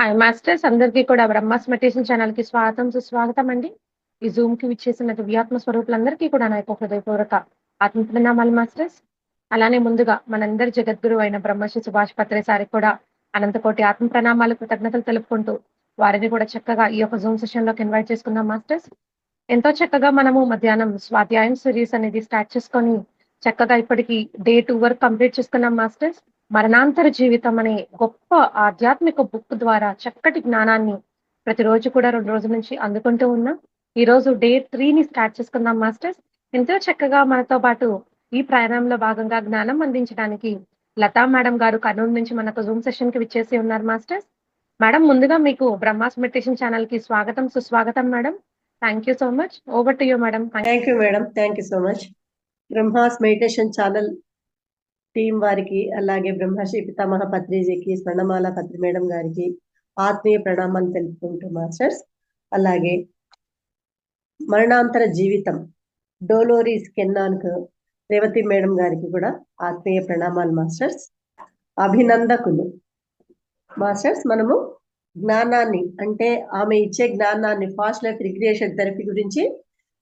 Hi masters అందరికీ కూడా Brahma's meditation channel కి స్వాగతం సుస్వాగతం అండి. ఈ జూమ్ కి విచ్చేసిన దివ్యాత్మ స్వరూపులందరికీ కూడా నా యొక్క హృదయపూర్వక ఆత్మ ప్రణామాలు మాస్టర్స్. అలానే ముందుగా మనందరి జగద్గురు అయిన బ్రహ్మశ్రీ సుభాష్ పత్రే సారికి కూడా అనంతకోటి ఆత్మ ప్రణామాలు కృతజ్ఞతలు తెలుపుకుంటూ వారిని కూడా చక్కగా ఈ యొక్క జూమ్ సెషన్ లోకి ఇన్వైట్ చేసుకుందాం మాస్టర్స్. ఎంతో చక్కగా మనము మధ్యాహ్నం స్వాధ్యాయం సిరీస్ అనేది స్టార్ట్ చేసుకొని చక్కగా ఇప్పటికి డే 2 వరకు కంప్లీట్ చేసుకున్నాం మాస్టర్స్. మరణాంతర జీవితం అనే గొప్ప ఆధ్యాత్మిక బుక్ ద్వారా చక్కటి జ్ఞానాన్ని ప్రతిరోజు కూడా 2 రోజుల నుంచి అందుకుంటూ ఉన్నాం. ఈ రోజు డే 3 ని స్టార్ట్ చేసుకుందాం మాస్టర్స్. ఎంతో చక్కగా మనతో పాటు ఈ ప్రయాణంలో భాగంగా జ్ఞానం అందించడానికి లతా మేడం గారు కర్నూలు నుంచి మనకు జూమ్ సెషన్ కి విచ్చేసి ఉన్నారు మాస్టర్స్. మేడం ముందుగా మీకు బ్రహ్మాస్ మెడిటేషన్ ఛానల్ కి స్వాగతం సుస్వాగతం madam. Thank you so much. Over to you madam. Thank you madam. Thank you so much. Brahma's meditation channel team వారికి, అలాగే బ్రహ్మశ్రీ పితామహ పత్రిజీకి, స్వర్ణమాల పత్రి మేడం గారికి ఆత్మీయ ప్రణామాలు తెలుపుకుంటూ మాస్టర్స్, అలాగే మరణాంతర జీవితం డోలోరీస్ కెన్నాన్కు రేవతి మేడం గారికి కూడా ఆత్మీయ ప్రణామాలు మాస్టర్స్. అభినందకులు మాస్టర్స్, మనము జ్ఞానాన్ని అంటే ఆమె ఇచ్చే జ్ఞానాన్ని ఫాస్ట్ లైఫ్ రిక్రియేషన్ థెరపీ గురించి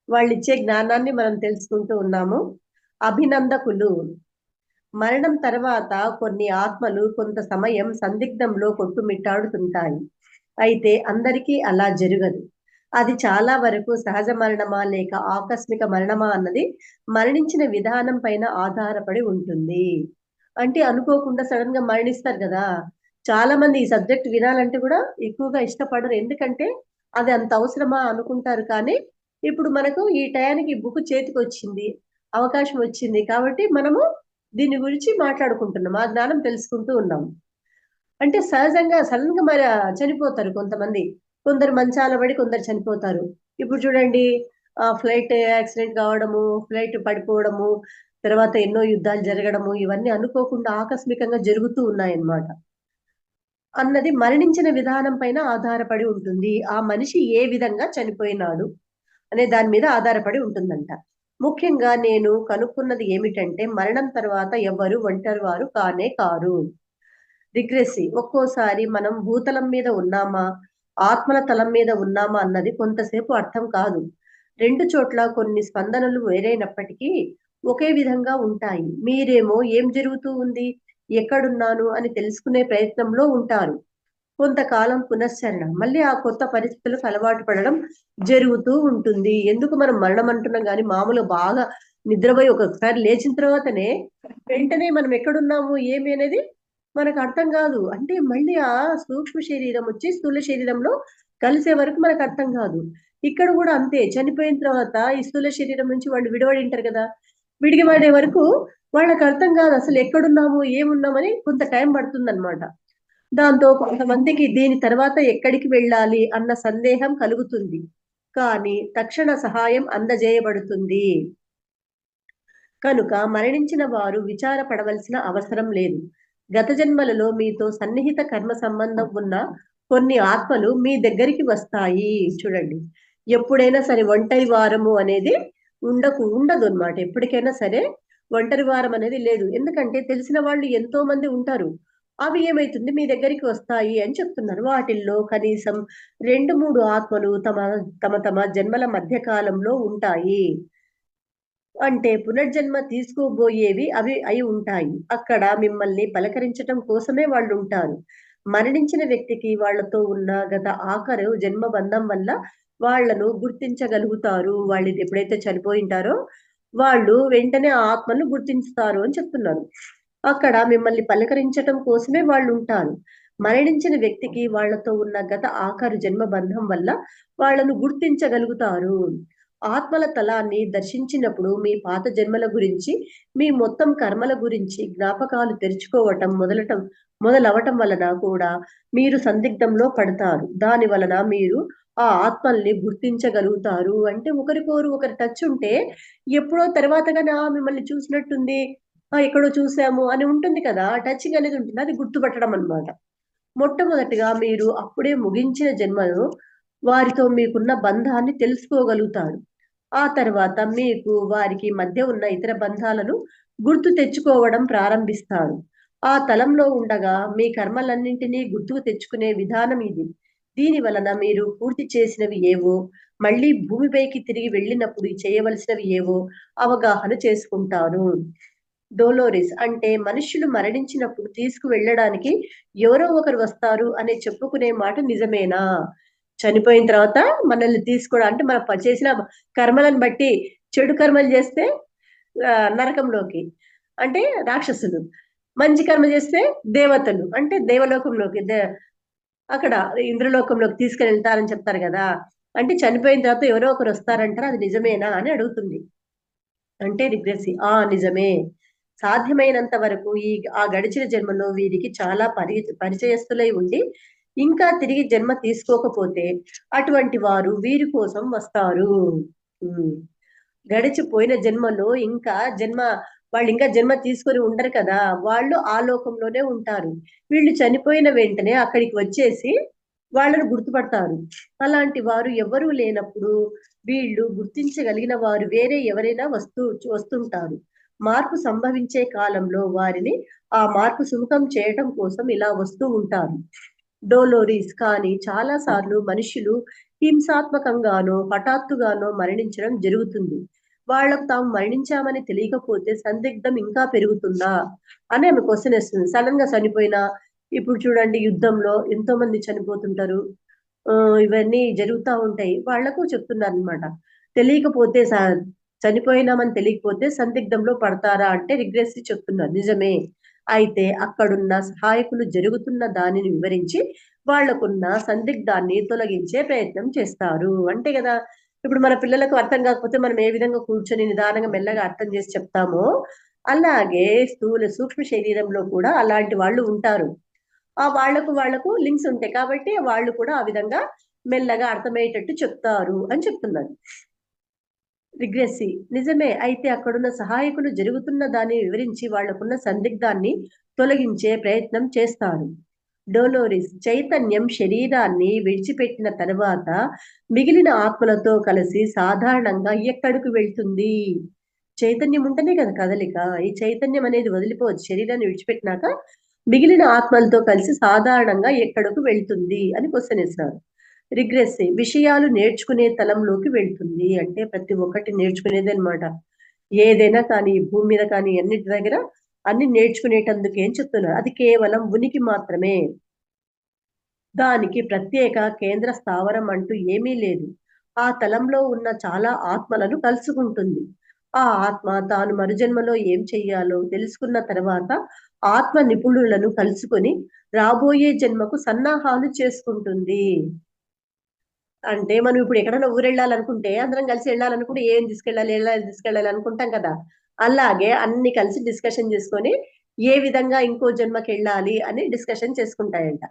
వాళ్ళు ఇచ్చే జ్ఞానాన్ని మనం తెలుసుకుంటూ ఉన్నాము. అభినందకులు, మరణం తర్వాత కొన్ని ఆత్మలు కొంత సమయం సందిగ్ధంలో కొట్టుమిట్టాడుతుంటాయి. అయితే అందరికీ అలా జరగదు. అది చాలా వరకు సహజ మరణమా లేక ఆకస్మిక మరణమా అన్నది మరణించిన విధానం పైన ఆధారపడి ఉంటుంది. అంటే అనుకోకుండా సడన్ గా మరణిస్తారు కదా, చాలా మంది ఈ సబ్జెక్ట్ వినాలంటే కూడా ఎక్కువగా ఇష్టపడరు. ఎందుకంటే అది అంత అవసరమా అనుకుంటారు. కానీ ఇప్పుడు మనకు ఈ టయానికి బుక్ చేతికి వచ్చింది, అవకాశం వచ్చింది కాబట్టి మనము దీని గురించి మాట్లాడుకుంటున్నాం, ఆ జ్ఞానం తెలుసుకుంటూ ఉన్నాం. అంటే సహజంగా సడన్ గా మరి చనిపోతారు కొంతమంది, కొందరు మంచాల పడి కొందరు చనిపోతారు. ఇప్పుడు చూడండి, ఫ్లైట్ యాక్సిడెంట్ కావడము, ఫ్లైట్ పడిపోవడము, తర్వాత ఎన్నో యుద్ధాలు జరగడము, ఇవన్నీ అనుకోకుండా ఆకస్మికంగా జరుగుతూ ఉన్నాయన్నమాట. అన్నది మరణించిన విధానం పైన ఆధారపడి ఉంటుంది. ఆ మనిషి ఏ విధంగా చనిపోయినాడు అనే దాని మీద ఆధారపడి ఉంటుందంట. ముఖ్యంగా నేను కనుక్కున్నది ఏమిటంటే, మరణం తర్వాత ఎవరు ఒంటరి వారు కానే కారు. రిగ్రెసి ఒక్కోసారి మనం భూతలం మీద ఉన్నామా, ఆత్మల తలం మీద ఉన్నామా అన్నది కొంతసేపు అర్థం కాదు. రెండు చోట్ల కొన్ని స్పందనలు వేరైనప్పటికీ ఒకే విధంగా ఉంటాయి. మీరేమో ఏం జరుగుతూ ఉంది, ఎక్కడున్నాను అని తెలుసుకునే ప్రయత్నంలో ఉంటారు. కొంతకాలం పునశ్చరణ, మళ్ళీ ఆ కొత్త పరిస్థితులకు అలవాటు పడడం జరుగుతూ ఉంటుంది. ఎందుకు మనం మరణం అంటున్నాం కానీ మామూలుగా బాగా నిద్రపోయి ఒక్కొక్కసారి లేచిన తర్వాతనే వెంటనే మనం ఎక్కడున్నాము ఏమి అనేది మనకు అర్థం కాదు. అంటే మళ్ళీ ఆ సూక్ష్మ శరీరం వచ్చి స్థూల శరీరంలో కలిసే వరకు మనకు అర్థం కాదు. ఇక్కడ కూడా అంతే, చనిపోయిన తర్వాత ఈ స్థూల శరీరం నుంచి వాళ్ళు విడివడి ఉంటారు కదా, విడిగిపడే వరకు వాళ్ళకి అర్థం కాదు అసలు ఎక్కడున్నాము ఏమున్నామని, కొంత టైం పడుతుంది అనమాట. దాంతో కొంతమందికి దీని తర్వాత ఎక్కడికి వెళ్ళాలి అన్న సందేహం కలుగుతుంది, కానీ తక్షణ సహాయం అందజేయబడుతుంది. కనుక మరణించిన వారు విచారపడవలసిన అవసరం లేదు. గత జన్మలలో మీతో సన్నిహిత కర్మ సంబంధం ఉన్న కొన్ని ఆత్మలు మీ దగ్గరికి వస్తాయి. చూడండి, ఎప్పుడైనా సరే ఒంటరి వారము అనేది ఉండదు అన్నమాట. ఎప్పటికైనా సరే ఒంటరి వారం అనేది లేదు. ఎందుకంటే తెలిసిన వాళ్ళు ఎంతో మంది ఉంటారు. అవి ఏమైతుంది మీ దగ్గరికి వస్తాయి అని చెప్తున్నారు. వాటిల్లో కనీసం 2-3 ఆత్మలు తమ తమ జన్మల మధ్య కాలంలో ఉంటాయి. అంటే పునర్జన్మ తీసుకోబోయేవి అవి అయి ఉంటాయి. అక్కడ మిమ్మల్ని పలకరించటం కోసమే వాళ్ళు ఉంటారు. మరణించిన వ్యక్తికి వాళ్లతో ఉన్న గత ఆఖరు జన్మ బంధం వల్ల వాళ్లను గుర్తించగలుగుతారు. వాళ్ళు ఎప్పుడైతే చనిపోయింటారో వాళ్ళు వెంటనే ఆ ఆత్మను గుర్తించుతారు అని చెప్తున్నారు. అక్కడ మిమ్మల్ని పలకరించటం కోసమే వాళ్ళు ఉంటారు. మరణించిన వ్యక్తికి వాళ్లతో ఉన్న గత ఆఖరు జన్మ బంధం వల్ల వాళ్లను గుర్తించగలుగుతారు. ఆత్మల తలాన్ని దర్శించినప్పుడు మీ పాత జన్మల గురించి, మీ మొత్తం కర్మల గురించి జ్ఞాపకాలు తెరుచుకోవటం మొదలవటం వలన కూడా మీరు సందిగ్ధంలో పడతారు. దాని వలన మీరు ఆ ఆత్మల్ని గుర్తించగలుగుతారు. అంటే ఒకరికొరు ఒకరి టచ్ ఉంటే ఎప్పుడో తర్వాతగానే మిమ్మల్ని చూసినట్టుంది, ఎక్కడో చూసాము అని ఉంటుంది కదా, టచింగ్ అనేది ఉంటుంది. అది గుర్తుపట్టడం అన్నమాట. మొట్టమొదటిగా మీరు అప్పుడే ముగించిన జన్మను వారితో మీకున్న బంధాన్ని తెలుసుకోగలుగుతారు. ఆ తర్వాత మీకు వారికి మధ్య ఉన్న ఇతర బంధాలను గుర్తు తెచ్చుకోవడం ప్రారంభిస్తారు. ఆ తలంలో ఉండగా మీ కర్మలన్నింటినీ గుర్తుకు తెచ్చుకునే విధానం ఇది. దీని వలన మీరు పూర్తి చేసినవి ఏవో, మళ్ళీ భూమిపైకి తిరిగి వెళ్ళినప్పుడు చేయవలసినవి ఏవో అవగాహన చేసుకుంటారు. డోలోరిస్ అంటే మనుష్యులు మరణించినప్పుడు తీసుకువెళ్ళడానికి ఎవరో ఒకరు వస్తారు అనే చెప్పుకునే మాట నిజమేనా? చనిపోయిన తర్వాత మనల్ని తీసుకోవడం అంటే మనం చేసిన కర్మలను బట్టి చెడు కర్మలు చేస్తే నరకంలోకి అంటే రాక్షసులు, మంచి కర్మ చేస్తే దేవతలు అంటే దేవలోకంలోకి అక్కడ ఇంద్రలోకంలోకి తీసుకెళ్తారని చెప్తారు కదా. అంటే చనిపోయిన తర్వాత ఎవరో ఒకరు వస్తారంటారు, అది నిజమేనా అని అడుగుతుంది. అంటే రిగ్రెసి నిజమే. సాధ్యమైనంత వరకు ఆ గడిచిన జన్మలో వీరికి చాలా పరిచయస్తులై ఉండి ఇంకా తిరిగి జన్మ తీసుకోకపోతే అటువంటి వారు వీరి కోసం వస్తారు. గడిచిపోయిన జన్మలో వాళ్ళు ఇంకా జన్మ తీసుకొని ఉండరు కదా, వాళ్ళు ఆ లోకంలోనే ఉంటారు. వీళ్ళు చనిపోయిన వెంటనే అక్కడికి వచ్చేసి వాళ్ళను గుర్తుపడతారు. అలాంటి వారు ఎవరూ లేనప్పుడు వీళ్ళు గుర్తించగలిగిన వారు వేరే ఎవరైనా వస్తుంటారు. మార్పు సంభవించే కాలంలో వారిని ఆ మార్పు సుముఖం చేయటం కోసం ఇలా వస్తూ ఉంటారు. డోలోరీస్ కానీ చాలా సార్లు మనుషులు హింసాత్మకంగానో హఠాత్తుగానో మరణించడం జరుగుతుంది. వాళ్ళకు తాము మరణించామని తెలియకపోతే సందిగ్ధం ఇంకా పెరుగుతుందా అని ఆమె క్వశ్చన్ వేస్తుంది. సడన్ గా చనిపోయినా, ఇప్పుడు చూడండి యుద్ధంలో ఎంతో మంది చనిపోతుంటారు, ఇవన్నీ జరుగుతూ ఉంటాయి. వాళ్లకు చెప్తున్నారు అనమాట. తెలియకపోతే చనిపోయినామని తెలియకపోతే సందిగ్ధంలో పడతారా అంటే రిగ్రెసి చెప్తున్నారు నిజమే. అయితే అక్కడున్న సహాయకులు జరుగుతున్న దానిని వివరించి వాళ్లకున్న సందిగ్ధాన్ని తొలగించే ప్రయత్నం చేస్తారు. అంటే కదా, ఇప్పుడు మన పిల్లలకు అర్థం కాకపోతే మనం ఏ విధంగా కూర్చొని నిదానంగా మెల్లగా అర్థం చేసి చెప్తామో, అలాగే స్థూల సూక్ష్మ శరీరంలో కూడా అలాంటి వాళ్ళు ఉంటారు. ఆ వాళ్లకు లింక్స్ ఉంటాయి కాబట్టి వాళ్ళు కూడా ఆ విధంగా మెల్లగా అర్థమయ్యేటట్టు చెప్తారు అని చెప్తున్నారు రిగ్రెసి. నిజమే. అయితే అక్కడున్న సహాయకులు జరుగుతున్న దాన్ని వివరించి వాళ్లకున్న సందిగ్ధాన్ని తొలగించే ప్రయత్నం చేస్తారు. డోలోరిస్ చైతన్యం శరీరాన్ని విడిచిపెట్టిన తర్వాత మిగిలిన ఆత్మలతో కలిసి సాధారణంగా ఎక్కడికి వెళ్తుంది? చైతన్యం ఉంటేనే కదా కదలిక. ఈ చైతన్యం అనేది వదిలిపోవచ్చు. శరీరాన్ని విడిచిపెట్టినాక మిగిలిన ఆత్మలతో కలిసి సాధారణంగా ఎక్కడకు వెళ్తుంది అని క్వశ్చన్ వేసినారు. రిగ్రెసి విషయాలు నేర్చుకునే తలంలోకి వెళ్తుంది. అంటే ప్రతి ఒక్కటి నేర్చుకునేది అనమాట. ఏదైనా కానీ భూమి మీద కానీ అన్నిటి దగ్గర అన్ని నేర్చుకునేటందుకు ఏం చెప్తున్నారు, అది కేవలం ఉనికి మాత్రమే. దానికి ప్రత్యేక కేంద్ర స్థావరం అంటూ ఏమీ లేదు. ఆ తలంలో ఉన్న చాలా ఆత్మలను కలుసుకుంటుంది. ఆ ఆత్మ తాను మరుజన్మలో ఏం చెయ్యాలో తెలుసుకున్న తర్వాత ఆత్మ నిపుణులను కలుసుకొని రాబోయే జన్మకు సన్నాహాలు చేసుకుంటుంది. అంటే మనం ఇప్పుడు ఎక్కడైనా ఊరు వెళ్ళాలనుకుంటే అందరం కలిసి వెళ్ళాలనుకుంటే ఏం తీసుకెళ్ళాలి అనుకుంటాం కదా. అలాగే అన్ని కలిసి డిస్కషన్ చేసుకొని ఏ విధంగా ఇంకో జన్మకి వెళ్ళాలి అని డిస్కషన్ చేసుకుంటాయంట.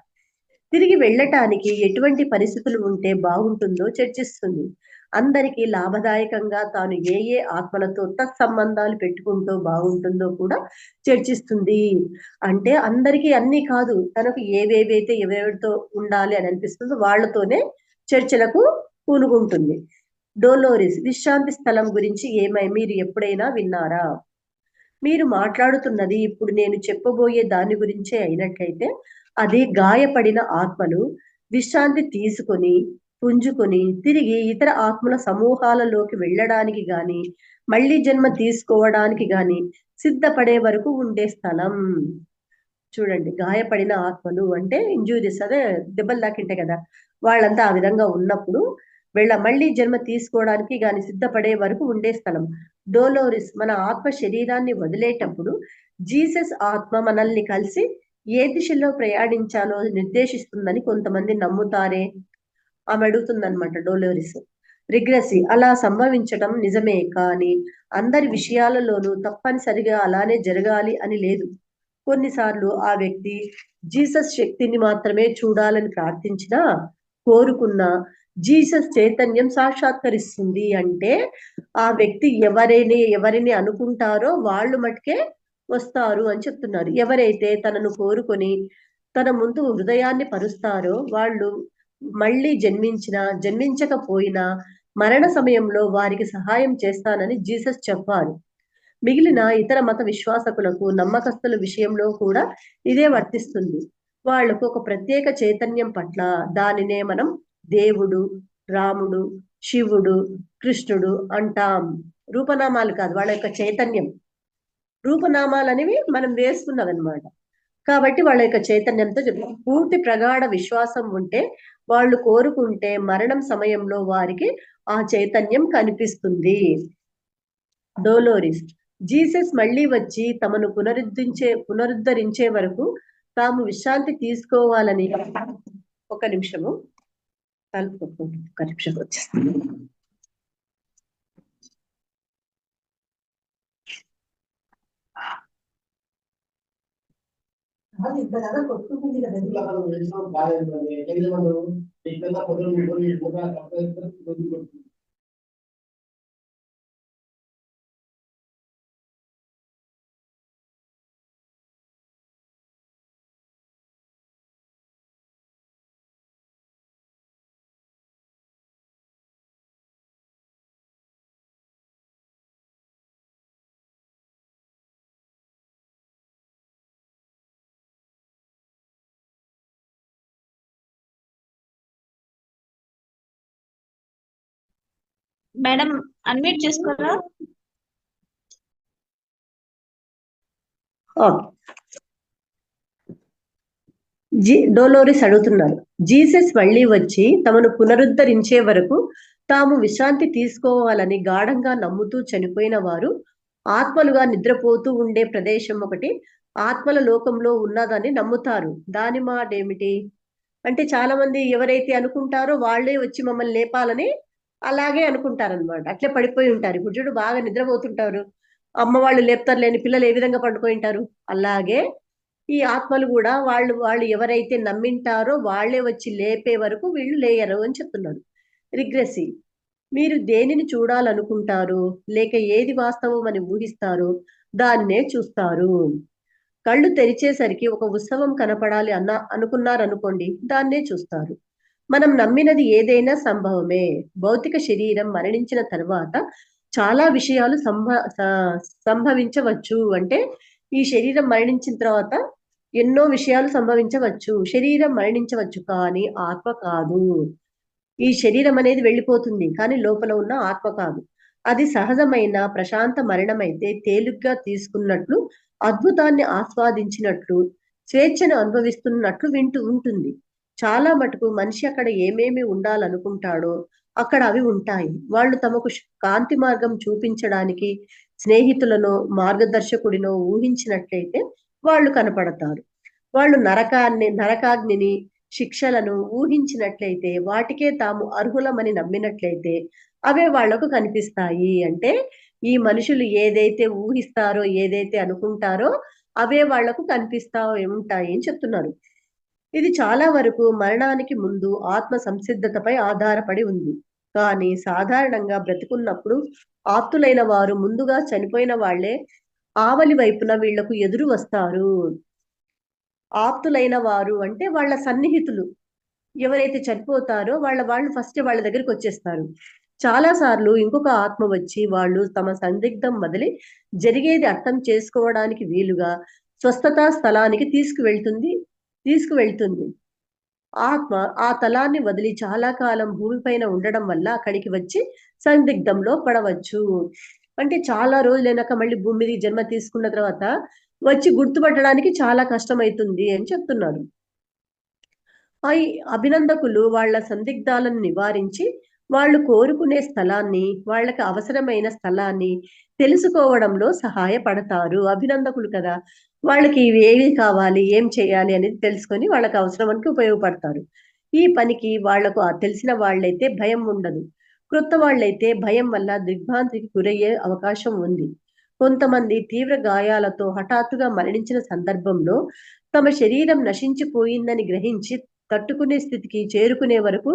తిరిగి వెళ్ళటానికి ఎటువంటి పరిస్థితులు ఉంటే బాగుంటుందో చర్చిస్తుంది. అందరికీ లాభదాయకంగా తాను ఏ ఏ ఆత్మలతో తత్సంబంధాలు పెట్టుకుంటూ బాగుంటుందో కూడా చర్చిస్తుంది. అంటే అందరికీ అన్ని కాదు, తనకు ఏవేవైతే ఎవరెవరితో ఉండాలి అని అనిపిస్తుందో వాళ్లతోనే చర్చలకు పూనుకుంటుంది. డోలోరిస్ విశ్రాంతి స్థలం గురించి మీరు ఎప్పుడైనా విన్నారా? మీరు మాట్లాడుతున్నది ఇప్పుడు నేను చెప్పబోయే దాని గురించే అయినట్లయితే అది గాయపడిన ఆత్మలు విశ్రాంతి తీసుకొని పుంజుకొని తిరిగి ఇతర ఆత్మల సమూహాలలోకి వెళ్ళడానికి గాని మళ్ళీ జన్మ తీసుకోవడానికి గాని సిద్ధపడే వరకు ఉండే స్థలం. చూడండి, గాయపడిన ఆత్మలు అంటే ఇంజూరీస్, అదే దెబ్బలు దాకింటాయి కదా, వాళ్ళంతా ఆ విధంగా ఉన్నప్పుడు మళ్ళీ జన్మ తీసుకోవడానికి గాని సిద్ధపడే వరకు ఉండే స్థలం. డోలోరిస్ మన ఆత్మ శరీరాన్ని వదిలేటప్పుడు జీసస్ ఆత్మ మనల్ని కలిసి ఏ దిశలో ప్రయాణించాలో నిర్దేశిస్తుందని కొంతమంది నమ్ముతారే? ఆమె అడుగుతుందన్నమాట డోలోరిస్. రిగ్రెసి అలా సంభవించటం నిజమే, కానీ అందరి విషయాలలోనూ తప్పనిసరిగా అలానే జరగాలి అని లేదు. కొన్నిసార్లు ఆ వ్యక్తి జీసస్ శక్తిని మాత్రమే చూడాలని ప్రార్థించినా కోరుకున్న జీసస్ చైతన్యం సాక్షాత్కరిస్తుంది. అంటే ఆ వ్యక్తి ఎవరిని అనుకుంటారో వాళ్ళు మటుకే వస్తారు అని చెప్తున్నారు. ఎవరైతే తనను కోరుకొని తన ముందు హృదయాన్ని పరుస్తారో వాళ్ళు మళ్ళీ జన్మించకపోయినా మరణ సమయంలో వారికి సహాయం చేస్తానని జీసస్ చెప్పారు. మిగిలిన ఇతర మత విశ్వాసకులకు, నమ్మకస్తుల విషయంలో కూడా ఇదే వర్తిస్తుంది. వాళ్లకు ఒక ప్రత్యేక చైతన్యం పట్ల, దానినే మనం దేవుడు, రాముడు, శివుడు, కృష్ణుడు అంటాం. రూపనామాలు కాదు, వాళ్ళ యొక్క చైతన్యం. రూపనామాలు అనేవి మనం వేసుకున్నవి అనమాట. కాబట్టి వాళ్ళ యొక్క చైతన్యంతో పూర్తి ప్రగాఢ విశ్వాసం ఉంటే, వాళ్ళు కోరుకుంటే మరణం సమయంలో వారికి ఆ చైతన్యం కనిపిస్తుంది. డోలోరిస్, జీసస్ మళ్ళీ వచ్చి తమను పునరుద్ధరించే వరకు తాము విశ్రాంతి తీసుకోవాలని. ఒక నిమిషము, ఒక నిమిషం వచ్చేస్తాను. కొట్టుకుంటుంది కదా. మేడం అన్మ్యూట్ చేసుకోరా? డోలోరిస్ అడుగుతున్నారు, జీసస్ మళ్ళీ వచ్చి తమను పునరుద్ధరించే వరకు తాము విశ్రాంతి తీసుకోవాలని గాఢంగా నమ్ముతూ చనిపోయిన వారు ఆత్మలుగా నిద్రపోతూ ఉండే ప్రదేశం ఒకటి ఆత్మల లోకంలో ఉన్నదని నమ్ముతారు. దాని మాట ఏమిటి అంటే, చాలా మంది ఎవరైతే అనుకుంటారో వాళ్ళే వచ్చి మమ్మల్ని లేపాలని అలాగే అనుకుంటారనమాట. అట్లే పడిపోయి ఉంటారు. ఇప్పుడు చూడు, బాగా నిద్రపోతుంటారు, అమ్మ వాళ్ళు లేపుతారు లేని పిల్లలు ఏ విధంగా పడిపోయి ఉంటారు. అలాగే ఈ ఆత్మలు కూడా వాళ్ళు ఎవరైతే నమ్మింటారో వాళ్ళే వచ్చి లేపే వరకు వీళ్ళు లేయరు అని చెప్తున్నారు. రిగ్రెసి, మీరు దేనిని చూడాలనుకుంటారు లేక ఏది వాస్తవం అని ఊహిస్తారో దాన్నే చూస్తారు. కళ్ళు తెరిచేసరికి ఒక ఉత్సవం కనపడాలి అనుకున్నారనుకోండి, దాన్నే చూస్తారు. మనం నమ్మినది ఏదైనా సంభవమే. భౌతిక శరీరం మరణించిన తర్వాత చాలా విషయాలు సంభవించవచ్చు. అంటే ఈ శరీరం మరణించిన తర్వాత ఎన్నో విషయాలు సంభవించవచ్చు. శరీరం మరణించవచ్చు, కానీ ఆత్మ కాదు. ఈ శరీరం అనేది వెళ్ళిపోతుంది, కానీ లోపల ఉన్న ఆత్మ కాదు. అది సహజమైన ప్రశాంత మరణం అయితే తేలిగ్గా తీసుకున్నట్లు, అద్భుతాన్ని ఆస్వాదించినట్లు, స్వేచ్ఛను అనుభవిస్తున్నట్లు వింటూ ఉంటుంది. చాలా మటుకు మనిషి అక్కడ ఏమేమి ఉండాలనుకుంటాడో అక్కడ అవి ఉంటాయి. వాళ్ళు తమకు కాంతి మార్గం చూపించడానికి స్నేహితులను, మార్గదర్శకుడినో ఊహించినట్లయితే వాళ్ళు కనపడతారు. వాళ్ళు నరకాగ్నిని, శిక్షలను ఊహించినట్లయితే, వాటికే తాము అర్హులమని నమ్మినట్లయితే అవే వాళ్లకు కనిపిస్తాయి. అంటే ఈ మనుషులు ఏదైతే ఊహిస్తారో, ఏదైతే అనుకుంటారో అవే వాళ్లకు కనిపిస్తా ఉంటాయి అని చెప్తున్నారు. ఇది చాలా వరకు మరణానికి ముందు ఆత్మ సంసిద్ధతపై ఆధారపడి ఉంది. కానీ సాధారణంగా బ్రతికున్నప్పుడు ఆప్తులైన వారు ముందుగా చనిపోయిన వాళ్లే ఆవలి వైపున వీళ్లకు ఎదురు వస్తారు. ఆప్తులైన వారు అంటే వాళ్ళ సన్నిహితులు ఎవరైతే చనిపోతారో వాళ్ళు ఫస్ట్ వాళ్ళ దగ్గరికి వచ్చేస్తారు. చాలా సార్లు ఇంకొక ఆత్మ వచ్చి వాళ్ళు తమ సందిగ్ధం వదిలి జరిగేది అర్థం చేసుకోవడానికి వీలుగా స్వస్థతా స్థలానికి తీసుకువెళ్తుంది. ఆత్మ ఆ తలాన్ని వదిలి చాలా కాలం భూమిపైన ఉండడం వల్ల అక్కడికి వచ్చి సందిగ్ధంలో పడవచ్చు. అంటే చాలా రోజులైనాక మళ్ళీ భూమి మీద జన్మ తీసుకున్న తర్వాత వచ్చి గుర్తుపట్టడానికి చాలా కష్టమవుతుంది అని చెప్తున్నారు. అభినందకులు వాళ్ళ సందిగ్ధాలను నివారించి వాళ్ళు కోరుకునే స్థలాన్ని, వాళ్ళకి అవసరమైన స్థలాన్ని తెలుసుకోవడంలో సహాయపడతారు. అభినందకులు కదా, వాళ్ళకి ఏవి కావాలి, ఏం చేయాలి అనేది తెలుసుకొని వాళ్ళకి అవసరానికి ఉపయోగపడతారు. ఈ పనికి వాళ్లకు తెలిసిన వాళ్ళైతే భయం ఉండదు. క్రొత్త వాళ్ళైతే భయం వల్ల దిగ్భ్రాంతికి గురయ్యే అవకాశం ఉంది. కొంతమంది తీవ్ర గాయాలతో హఠాత్తుగా మరణించిన సందర్భంలో తమ శరీరం నశించిపోయిందని గ్రహించి తట్టుకునే స్థితికి చేరుకునే వరకు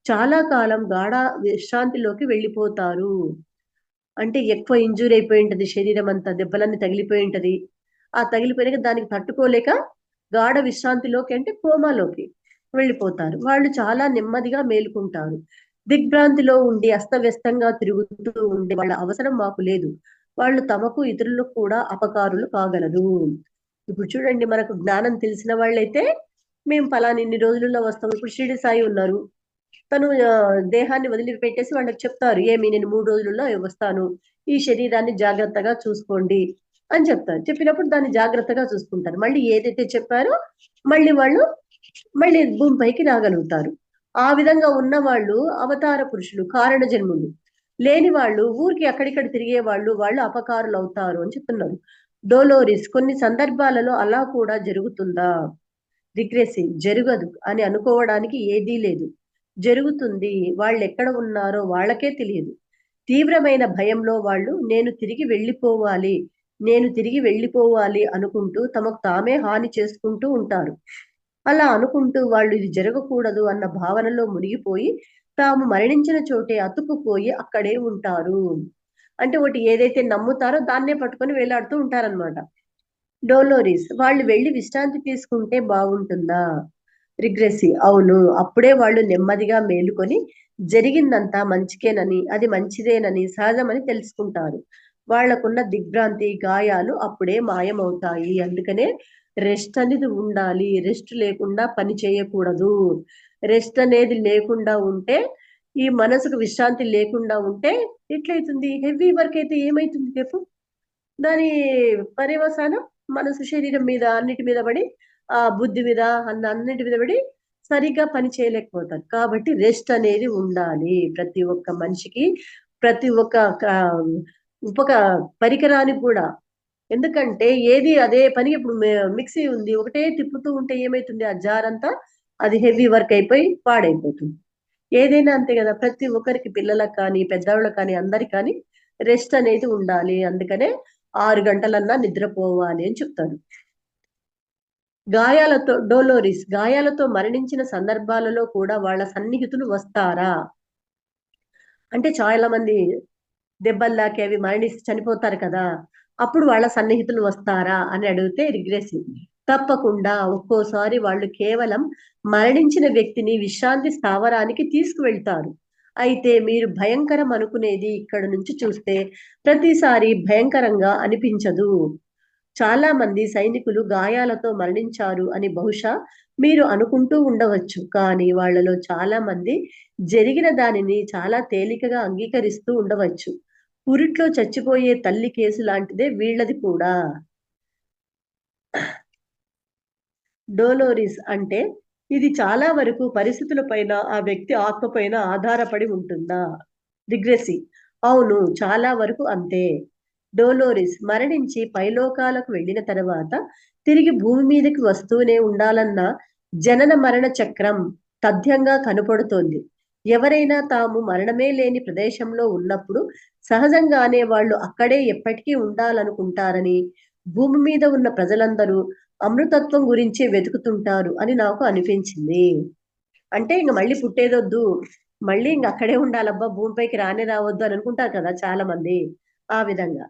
చాలా కాలం గాఢ విశ్రాంతిలోకి వెళ్ళిపోతారు. అంటే ఎక్కువ ఇంజూరీ అయిపోయి ఉంటది, శరీరం అంతా దెబ్బలన్నీ తగిలిపోయి ఉంటది. ఆ తగిలిపోయినాక దానికి తట్టుకోలేక గాఢ విశ్రాంతిలోకి అంటే కోమాలోకి వెళ్ళిపోతారు. వాళ్ళు చాలా నెమ్మదిగా మేలుకుంటారు. దిగ్భ్రాంతిలో ఉండి అస్తవ్యస్తంగా తిరుగుతూ ఉండే వాళ్ళ అవసరం మాకు లేదు. వాళ్ళు తమకు ఇతరులకు కూడా అపకారులు కాగలరు. ఇప్పుడు చూడండి, మనకు జ్ఞానం తెలిసిన వాళ్ళైతే మేము ఫలానా ఇన్ని రోజులలో వస్తాం. ఇప్పుడు షిరిడి సాయి ఉన్నారు, తను దేహాన్ని వదిలిపెట్టేసి వాళ్ళకి చెప్తారు, ఏమి నేను 3 రోజులలో వస్తాను, ఈ శరీరాన్ని జాగ్రత్తగా చూసుకోండి అని చెప్తారు. చెప్పినప్పుడు దాన్ని జాగ్రత్తగా చూసుకుంటారు. మళ్ళీ ఏదైతే చెప్పారో మళ్ళీ భూమిపైకి రాగలుగుతారు. ఆ విధంగా ఉన్న వాళ్ళు అవతార పురుషులు, కారణ జన్ములు. లేని వాళ్ళు ఊరికి అక్కడిక్కడ తిరిగే వాళ్ళు అపకారులు అవుతారు అని చెప్తున్నారు. డోలోరిస్, కొన్ని సందర్భాలలో అలా కూడా జరుగుతుందా? రిగ్రెసివ్, జరగదు అని అనుకోవడానికి ఏదీ లేదు. జరుగుతుంది. వాళ్ళు ఎక్కడ ఉన్నారో వాళ్ళకే తెలియదు. తీవ్రమైన భయంలో వాళ్ళు నేను తిరిగి వెళ్ళిపోవాలి అనుకుంటూ తమకు తామే హాని చేసుకుంటూ ఉంటారు. అలా అనుకుంటూ వాళ్ళు ఇది జరగకూడదు అన్న భావనలో మునిగిపోయి తాము మరణించిన చోటే అతుక్కుపోయి అక్కడే ఉంటారు. అంటే ఒకటి ఏదైతే నమ్ముతారో దాన్నే పట్టుకొని వేలాడుతూ ఉంటారనమాట. డోలోరిస్, వాళ్ళు వెళ్ళి విశ్రాంతి తీసుకుంటే బాగుంటుందా? రిగ్రెసివ్, అవును. అప్పుడే వాళ్ళు నెమ్మదిగా మేలుకొని జరిగిందంతా మంచికేనని, అది మంచిదేనని, సహజమని తెలుసుకుంటారు. వాళ్లకున్న దిగ్భ్రాంతి, గాయాలు అప్పుడే మాయమవుతాయి. అందుకనే రెస్ట్ అనేది ఉండాలి. రెస్ట్ లేకుండా పని చేయకూడదు. రెస్ట్ అనేది లేకుండా ఉంటే, ఈ మనసుకు విశ్రాంతి లేకుండా ఉంటే ఎట్లయితుంది? హెవీ వర్క్ అయితే ఏమైతుంది చెప్పు? దాని పర్యవసానం మనసు శరీరం మీద అన్నిటి మీద పడి, ఆ బుద్ధి మీద అన్నిటి మీద పడి సరిగ్గా పని చేయలేకపోతారు. కాబట్టి రెస్ట్ అనేది ఉండాలి ప్రతి ఒక్క మనిషికి, ప్రతి ఒక్క ఉపక పరికరానికి కూడా. ఎందుకంటే ఏది అదే పని, ఇప్పుడు మిక్సీ ఉంది, ఒకటే తిప్పుతూ ఉంటే ఏమైతుంది? ఆ జార్ అంతా అది హెవీ వర్క్ అయిపోయి పాడైపోతుంది. ఏదైనా అంతే కదా, ప్రతి ఒక్కరికి, పిల్లలకు కానీ పెద్దవాళ్ళకి కానీ అందరికి కానీ రెస్ట్ అనేది ఉండాలి. అందుకనే 6 గంటలన్నా నిద్రపోవాలి అని చెప్తారు. డోలోరిస్, గాయాలతో మరణించిన సందర్భాలలో కూడా వాళ్ళ సన్నిహితులు వస్తారా? అంటే చాలా మంది దెబ్బల్లాకి అవి మరణిస్తే చనిపోతారు కదా, అప్పుడు వాళ్ళ సన్నిహితులు వస్తారా అని అడిగితే రిగ్రెసివ్, తప్పకుండా. ఒక్కోసారి వాళ్ళు కేవలం మరణించిన వ్యక్తిని విశ్రాంతి స్థావరానికి తీసుకువెళ్తారు. అయితే మీరు భయంకరం అనుకునేది ఇక్కడ నుంచి చూస్తే ప్రతిసారి భయంకరంగా అనిపించదు. చాలా మంది సైనికులు గాయాలతో మరణించారు అని బహుశా మీరు అనుకుంటూ ఉండవచ్చు. కానీ వాళ్ళలో చాలా మంది జరిగిన దానిని చాలా తేలికగా అంగీకరిస్తూ ఉండవచ్చు. పురిట్లో చచ్చిపోయే తల్లి కేసు లాంటిదే వీళ్ళది కూడా. డోలోరిస్, అంటే ఇది చాలా వరకు పరిస్థితుల పైన, ఆ వ్యక్తి ఆత్మ పైన ఆధారపడి ఉంటుందా? రిగ్రెసివ్, అవును, చాలా వరకు అంతే. డోలోరిస్, మరణించి పైలోకాలకు వెళ్ళిన తర్వాత తిరిగి భూమి మీదకి వస్తూనే ఉండాలన్న జనన మరణ చక్రం తథ్యంగా కనపడుతోంది. ఎవరైనా తాము మరణమే లేని ప్రదేశంలో ఉన్నప్పుడు సహజంగానే వాళ్ళు అక్కడే ఎప్పటికీ ఉండాలనుకుంటారని, భూమి మీద ఉన్న ప్రజలందరూ అమృతత్వం గురించే వెతుకుతుంటారు అని నాకు అనిపించింది. అంటే ఇంక మళ్ళీ పుట్టేదొద్దు, మళ్ళీ ఇంక అక్కడే ఉండాలబ్బా, భూమిపైకి రానే రావద్దు అని అనుకుంటారు కదా చాలా మంది. ఆ విధంగా.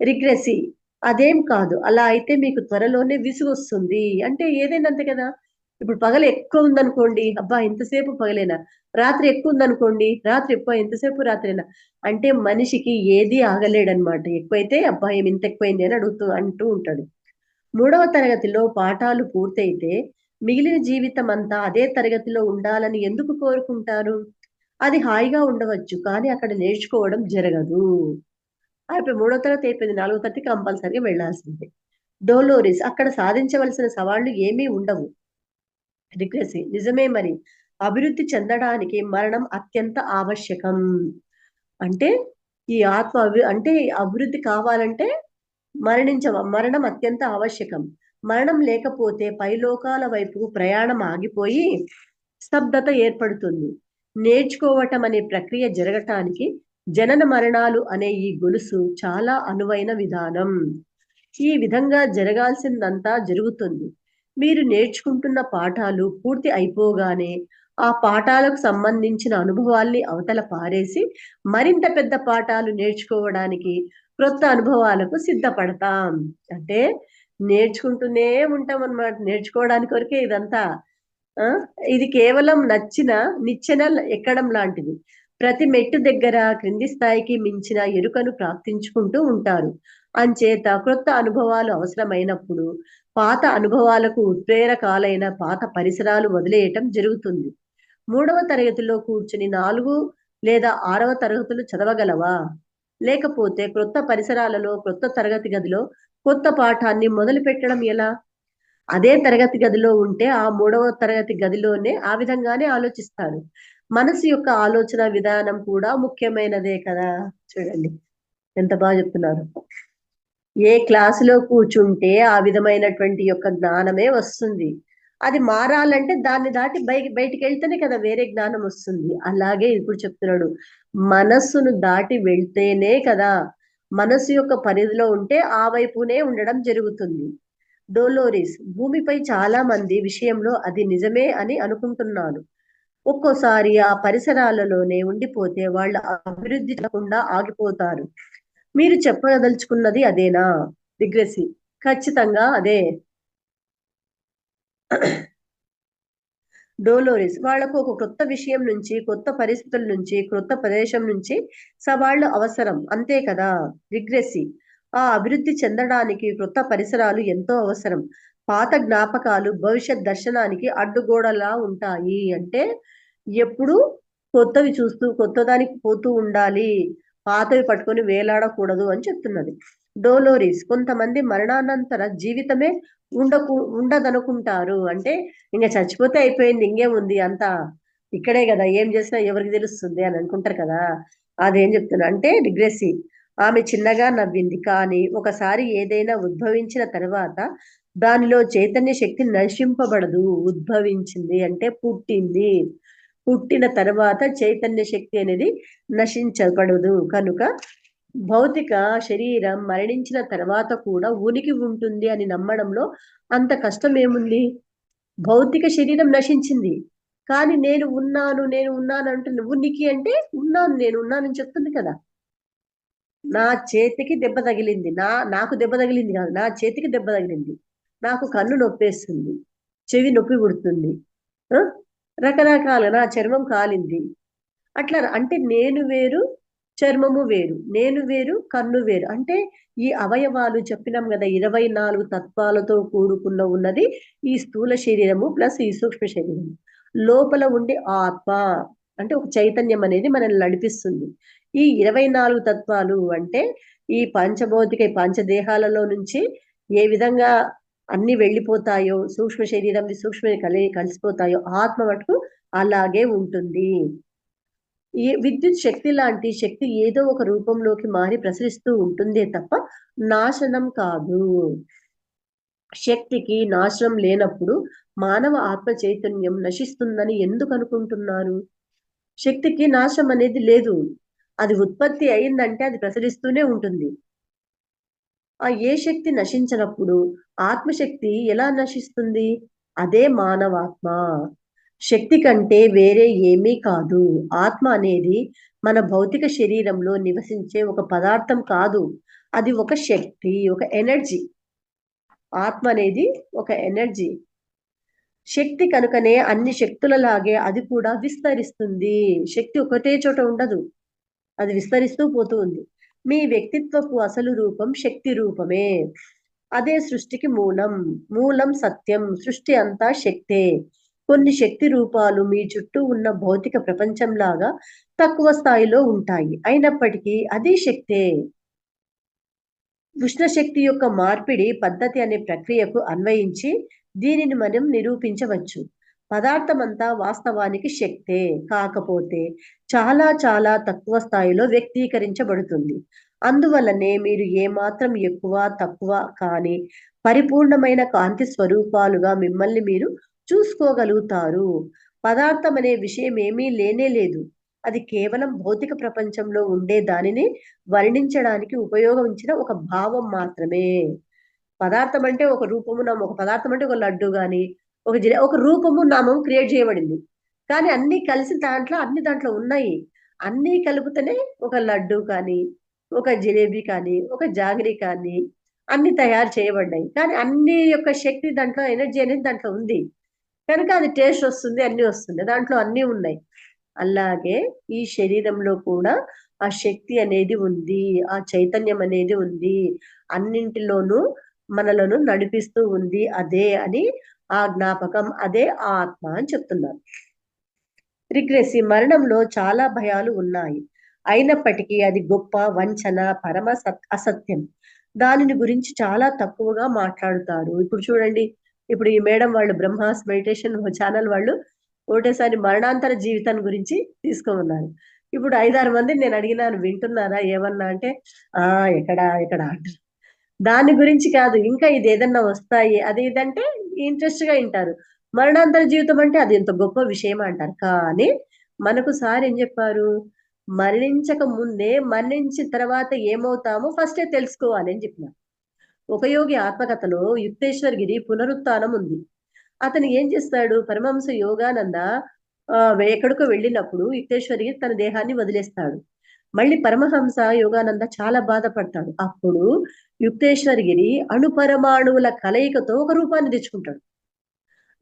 రిగ్రెసి, అదేం కాదు. అలా అయితే మీకు త్వరలోనే విసుగొస్తుంది. అంటే ఏదైనా అంతే కదా. ఇప్పుడు పగలు ఎక్కువ ఉందనుకోండి, అబ్బా ఇంతసేపు పగలేనా? రాత్రి ఎక్కువ ఉందనుకోండి, రాత్రి ఎంతసేపు రాత్రేనా? అంటే మనిషికి ఏది ఆగలేడనమాట. ఎక్కువైతే అబ్బా ఏమి ఇంత ఎక్కువైంది అని అంటూ ఉంటాడు. 3వ తరగతిలో పాఠాలు పూర్తయితే మిగిలిన జీవితం అంతా అదే తరగతిలో ఉండాలని ఎందుకు కోరుకుంటారు? అది హాయిగా ఉండవచ్చు, కానీ అక్కడ నేర్చుకోవడం జరగదు. అయిపోయి 3వ తరగతి అయిపోయింది, 4వ తరగతి కంపల్సరీగా వెళ్లాల్సిందే. డోలోరిస్, అక్కడ సాధించవలసిన సవాళ్లు ఏమీ ఉండవు. రిగ్రెసి, నిజమే మరి. అభివృద్ధి చెందడానికి మరణం అత్యంత ఆవశ్యకం. అంటే ఈ ఆత్మ అంటే అభివృద్ధి కావాలంటే మరణం అత్యంత ఆవశ్యకం. మరణం లేకపోతే పైలోకాల వైపు ప్రయాణం ఆగిపోయి స్తబ్దత ఏర్పడుతుంది. నేర్చుకోవటం అనే ప్రక్రియ జరగటానికి జనన మరణాలు అనే ఈ గొలుసు చాలా అనువైన విధానం. ఈ విధంగా జరగాల్సిందంతా జరుగుతుంది. మీరు నేర్చుకుంటున్న పాఠాలు పూర్తి అయిపోగానే ఆ పాఠాలకు సంబంధించిన అనుభవాల్ని అవతల పారేసి మరింత పెద్ద పాఠాలు నేర్చుకోవడానికి, క్రొత్త అనుభవాలకు సిద్ధపడతాం. అంటే నేర్చుకుంటూనే ఉంటాం అన్నమాట. నేర్చుకోవడానికి వరకే ఇదంతా. ఇది కేవలం నిచ్చెన ఎక్కడం లాంటిది. ప్రతి మెట్టు దగ్గర క్రింది స్థాయికి మించిన ఎరుకను ప్రాప్తించుకుంటూ ఉంటారు. అంచేత క్రొత్త అనుభవాలు అవసరమైనప్పుడు పాత అనుభవాలకు ఉత్ప్రేరకాలైన పాత పరిసరాలు వదిలేయటం జరుగుతుంది. 3వ తరగతిలో కూర్చుని 4 లేదా 6వ తరగతులు చదవగలవా? లేకపోతే క్రొత్త పరిసరాలలో క్రొత్త తరగతి గదిలో కొత్త పాఠాన్ని మొదలు పెట్టడం ఎలా? అదే తరగతి గదిలో ఉంటే ఆ 3వ తరగతి గదిలోనే ఆ విధంగానే ఆలోచిస్తారు. మనసు యొక్క ఆలోచన విధానం కూడా ముఖ్యమైనదే కదా. చూడండి ఎంత బాగా చెప్తున్నారు. ఏ క్లాసులో కూర్చుంటే ఆ విధమైనటువంటి యొక్క జ్ఞానమే వస్తుంది. అది మారాలంటే దాన్ని దాటి బయటికి వెళ్తేనే కదా వేరే జ్ఞానం వస్తుంది. అలాగే ఇప్పుడు చెప్తున్నాడు, మనస్సును దాటి వెళ్తేనే కదా, మనస్సు యొక్క పరిధిలో ఉంటే ఆ వైపునే ఉండడం జరుగుతుంది. డోలోరిస్, భూమిపై చాలా మంది విషయంలో అది నిజమే అని అనుకుంటున్నాను. ఒక్కోసారి ఆ పరిసరాలలోనే ఉండిపోతే వాళ్ళ అభివృద్ధి చెందకుండా ఆగిపోతారు. మీరు చెప్పదలుచుకున్నది అదేనా? రిగ్రెసి, ఖచ్చితంగా అదే. డోలోరిస్, వాళ్లకు ఒక కొత్త విషయం నుంచి, కొత్త పరిస్థితుల నుంచి, కొత్త ప్రదేశం నుంచి సవాళ్లు అవసరం, అంతే కదా. రిగ్రెసి, ఆ అభివృద్ధి చెందడానికి కొత్త పరిసరాలు ఎంతో అవసరం. పాత జ్ఞాపకాలు భవిష్యత్ దర్శనానికి అడ్డుగోడలా ఉంటాయి. అంటే ఎప్పుడు కొత్తవి చూస్తూ కొత్తదానికి పోతూ ఉండాలి, పాతవి పట్టుకొని వేలాడకూడదు అని చెప్తున్నది. డోలోరిస్, కొంతమంది మరణానంతర జీవితమే ఉండదనుకుంటారు. అంటే ఇంకా చచ్చిపోతే అయిపోయింది, ఇంకేముంది, అంతా ఇక్కడే కదా, ఏం చేసినా ఎవరికి తెలుస్తుంది అని అనుకుంటారు కదా. అదేం చెప్తున్నా అంటే రిగ్రెసి, ఆమె చిన్నగా నవ్వింది. కానీ ఒకసారి ఏదైనా ఉద్భవించిన తర్వాత దానిలో చైతన్య శక్తి నశింపబడదు. ఉద్భవించింది అంటే పుట్టింది, పుట్టిన తర్వాత చైతన్య శక్తి అనేది నశించబడదు. కనుక భౌతిక శరీరం మరణించిన తర్వాత కూడా ఉనికి ఉంటుంది అని నమ్మడంలో అంత కష్టం ఏముంది? భౌతిక శరీరం నశించింది, కానీ నేను ఉన్నాను అంటుంది. ఉనికి అంటే ఉన్నాను, నేను ఉన్నానని చెప్తుంది కదా. నా చేతికి దెబ్బ తగిలింది, నాకు దెబ్బ తగిలింది కాదు, నా చేతికి దెబ్బ తగిలింది, నాకు కన్ను నొప్పేస్తుంది, చెవి నొప్పి పుడుతుంది, రకరకాల, నా చర్మం కాలింది. అట్లా అంటే నేను వేరు, చర్మము వేరు, నేను వేరు, కన్ను వేరు. అంటే ఈ అవయవాలు చెప్పినాం కదా, 24 తత్వాలతో కూడుకున్న ఉన్నది ఈ స్థూల శరీరము ప్లస్ ఈ సూక్ష్మ శరీరము. లోపల ఉండే ఆత్మ అంటే ఒక చైతన్యం అనేది మనల్ని నడిపిస్తుంది. ఈ 24 తత్వాలు అంటే ఈ పంచభౌతిక పంచదేహాలలో నుంచి ఏ విధంగా అన్ని వెళ్ళిపోతాయో, సూక్ష్మ శరీరం సూక్ష్మ కలిసిపోతాయో, ఆత్మ మటుకు అలాగే ఉంటుంది. ఈ విద్యుత్ శక్తి లాంటి శక్తి ఏదో ఒక రూపంలోకి మారి ప్రసరిస్తూ ఉంటుందే తప్ప నాశనం కాదు. శక్తికి నాశనం లేనప్పుడు మానవ ఆత్మ చైతన్యం నశిస్తుందని ఎందుకు అనుకుంటున్నారు? శక్తికి నాశనం అనేది లేదు. అది ఉత్పత్తి అయిందంటే అది ప్రసరిస్తూనే ఉంటుంది. ఏ శక్తి నశించినప్పుడు ఆత్మశక్తి ఎలా నశిస్తుంది? అదే మానవాత్మ. శక్తి కంటే వేరే ఏమీ కాదు. ఆత్మ అనేది మన భౌతిక శరీరంలో నివసించే ఒక పదార్థం కాదు, అది ఒక శక్తి, ఒక ఎనర్జీ. ఆత్మ అనేది ఒక ఎనర్జీ, శక్తి. కనుకనే అన్ని శక్తులలాగే అది కూడా విస్తరిస్తుంది. శక్తి ఒకటే చోట ఉండదు, అది విస్తరిస్తూ పోతూ ఉంది. మీ వ్యక్తిత్వపు అసలు రూపం శక్తి రూపమే. అదే సృష్టికి మూలం సత్యం. సృష్టి అంతా శక్తే. కొన్ని శక్తి రూపాలు మీ చుట్టూ ఉన్న భౌతిక ప్రపంచంలాగా తక్కువ స్థాయిలో ఉంటాయి, అయినప్పటికీ అది శక్తే. ఉష్ణశక్తి యొక్క మార్పిడి పద్ధతి అనే ప్రక్రియకు అన్వయించి దీనిని మనం నిరూపించవచ్చు. పదార్థమంతా వాస్తవానికి శక్తే, కాకపోతే చాలా చాలా తక్కువ స్థాయిలో వ్యక్తీకరించబడుతుంది. అందువల్లనే మీరు ఏమాత్రం ఎక్కువ తక్కువ కాని పరిపూర్ణమైన కాంతి స్వరూపాలుగా మిమ్మల్ని మీరు చూసుకోగలుగుతారు. పదార్థం అనే విషయం ఏమీ లేనే లేదు, అది కేవలం భౌతిక ప్రపంచంలో ఉండే దానిని వర్ణించడానికి ఉపయోగించిన ఒక భావం మాత్రమే. పదార్థం అంటే ఒక రూపము నామం, ఒక పదార్థం అంటే ఒక లడ్డు గాని ఒక రూపము నామం క్రియేట్ చేయబడింది, కానీ అన్ని కలిసి అన్ని దాంట్లో ఉన్నాయి. అన్ని కలుపుతూనే ఒక లడ్డు కానీ, ఒక జిలేబీ కానీ, ఒక జాగరి కానీ అన్ని తయారు చేయబడ్డాయి. కానీ అన్ని యొక్క శక్తి దాంట్లో, ఎనర్జీ అనేది దాంట్లో ఉంది కనుక అది టేస్ట్ వస్తుంది, అన్ని వస్తుంది, దాంట్లో అన్ని ఉన్నాయి. అలాగే ఈ శరీరంలో కూడా ఆ శక్తి అనేది ఉంది, ఆ చైతన్యం అనేది ఉంది, అన్నింటిలోనూ మనలను నడిపిస్తూ ఉంది అదే అని ఆ జ్ఞాపకం, అదే ఆత్మ అని చెప్తున్నారు. రిగ్రెసి మరణంలో చాలా భయాలు ఉన్నాయి, అయినప్పటికీ అది గొప్ప వంచన, పరమ అసత్యం. దానిని గురించి చాలా తక్కువగా మాట్లాడుతారు. ఇప్పుడు చూడండి, ఇప్పుడు ఈ మేడం వాళ్ళు బ్రహ్మాస్ మెడిటేషన్ ఛానల్ వాళ్ళు ఒకటేసారి మరణాంతర జీవితం గురించి తీసుకోమన్నారు. ఇప్పుడు 5-6 మందిని నేను అడిగినాను, వింటున్నారా ఏమన్నా అంటే ఎక్కడ అంటారు. దాని గురించి కాదు, ఇంకా ఇది ఏదన్నా వస్తాయి అది ఇదంటే ఇంట్రెస్ట్ గా వింటారు. మరణాంతర జీవితం అంటే అది ఎంత గొప్ప విషయం అంటారు. కానీ మనకు సార్ ఏం చెప్పారు, మరణించక ముందే మరణించిన తర్వాత ఏమవుతామో ఫస్టే తెలుసుకోవాలి అని చెప్పినారు. ఒక యోగి ఆత్మకథలో యుక్తేశ్వరగిరి పునరుత్థానం ఉంది. అతను ఏం చేస్తాడు, పరమహంస యోగానంద ఎక్కడికో వెళ్ళినప్పుడు యుక్తేశ్వరగిరి తన దేహాన్ని వదిలేస్తాడు. మళ్ళీ పరమహంస యోగానంద చాలా బాధపడతాడు. అప్పుడు యుక్తేశ్వరగిరి అణుపరమాణువుల కలయికతో ఒక రూపాన్ని తెచ్చుకుంటాడు.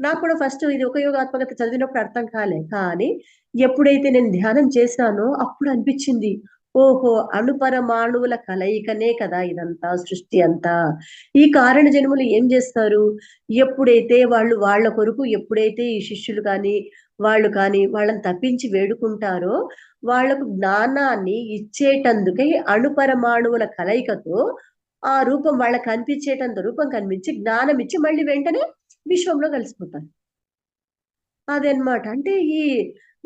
నాకు కూడా ఫస్ట్ ఇది ఒక యోగాత్మకత చదివినప్పుడు అర్థం కాలే, కానీ ఎప్పుడైతే నేను ధ్యానం చేశానో అప్పుడు అనిపించింది, ఓహో అణుపరమాణువుల కలయికనే కదా ఇదంతా, సృష్టి అంతా. ఈ కారణ జన్ములు ఏం చేస్తారు, ఎప్పుడైతే వాళ్ళు వాళ్ళ కొరకు, ఎప్పుడైతే ఈ శిష్యులు కానీ వాళ్ళు కానీ వాళ్ళని తప్పించి వేడుకుంటారో వాళ్లకు జ్ఞానాన్ని ఇచ్చేటందుకై అణుపరమాణువుల కలయికతో ఆ రూపం వాళ్ళకి కనిపించేటంత రూపం కనిపించి జ్ఞానం ఇచ్చి మళ్ళీ వెంటనే విశ్వంలో కలిసిపోతారు. అదనమాట. అంటే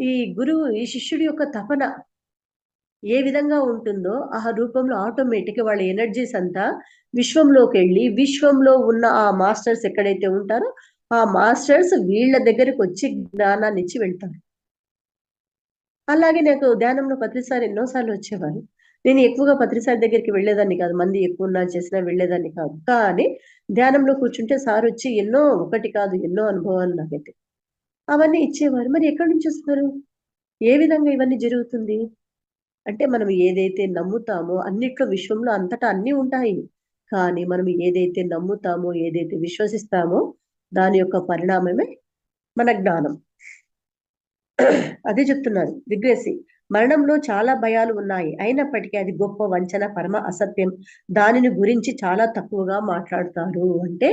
ఈ గురువు, ఈ శిష్యుడి యొక్క తపన ఏ విధంగా ఉంటుందో ఆ రూపంలో ఆటోమేటిక్ వాళ్ళ ఎనర్జీస్ అంతా విశ్వంలోకి వెళ్ళి, విశ్వంలో ఉన్న ఆ మాస్టర్స్ ఎక్కడైతే ఉంటారో ఆ మాస్టర్స్ వీళ్ళ దగ్గరికి వచ్చి జ్ఞానాన్ని ఇచ్చి వెళ్తారు. అలాగే నాకు ధ్యానంలో పత్రిసారి ఎన్నోసార్లు వచ్చేవారు. నేను ఎక్కువగా పత్రిసారి దగ్గరికి వెళ్ళేదాన్ని కాదు, మంది ఎక్కువ ఉన్నా చేసినా వెళ్ళేదాన్ని కాదు. కానీ ధ్యానంలో కూర్చుంటే సార్ వచ్చి ఎన్నో, ఒకటి కాదు ఎన్నో అనుభవాలు నాకైతే అవన్నీ ఇచ్చేవారు. మరి ఎక్కడి నుంచి వస్తారు, ఏ విధంగా ఇవన్నీ జరుగుతుంది అంటే, మనం ఏదైతే నమ్ముతామో అన్నిట్లో, విశ్వంలో అంతటా అన్ని ఉంటాయి, కానీ మనం ఏదైతే నమ్ముతామో, ఏదైతే విశ్వసిస్తామో దాని యొక్క పరిణామమే మన జ్ఞానం. అదే చెప్తున్నారు రిగ్రెసి. మరణంలో చాలా భయాలు ఉన్నాయి, అయినప్పటికీ అది గొప్ప వంచన, పరమ అసత్యం. దానిని గురించి చాలా తక్కువగా మాట్లాడతారు. అంటే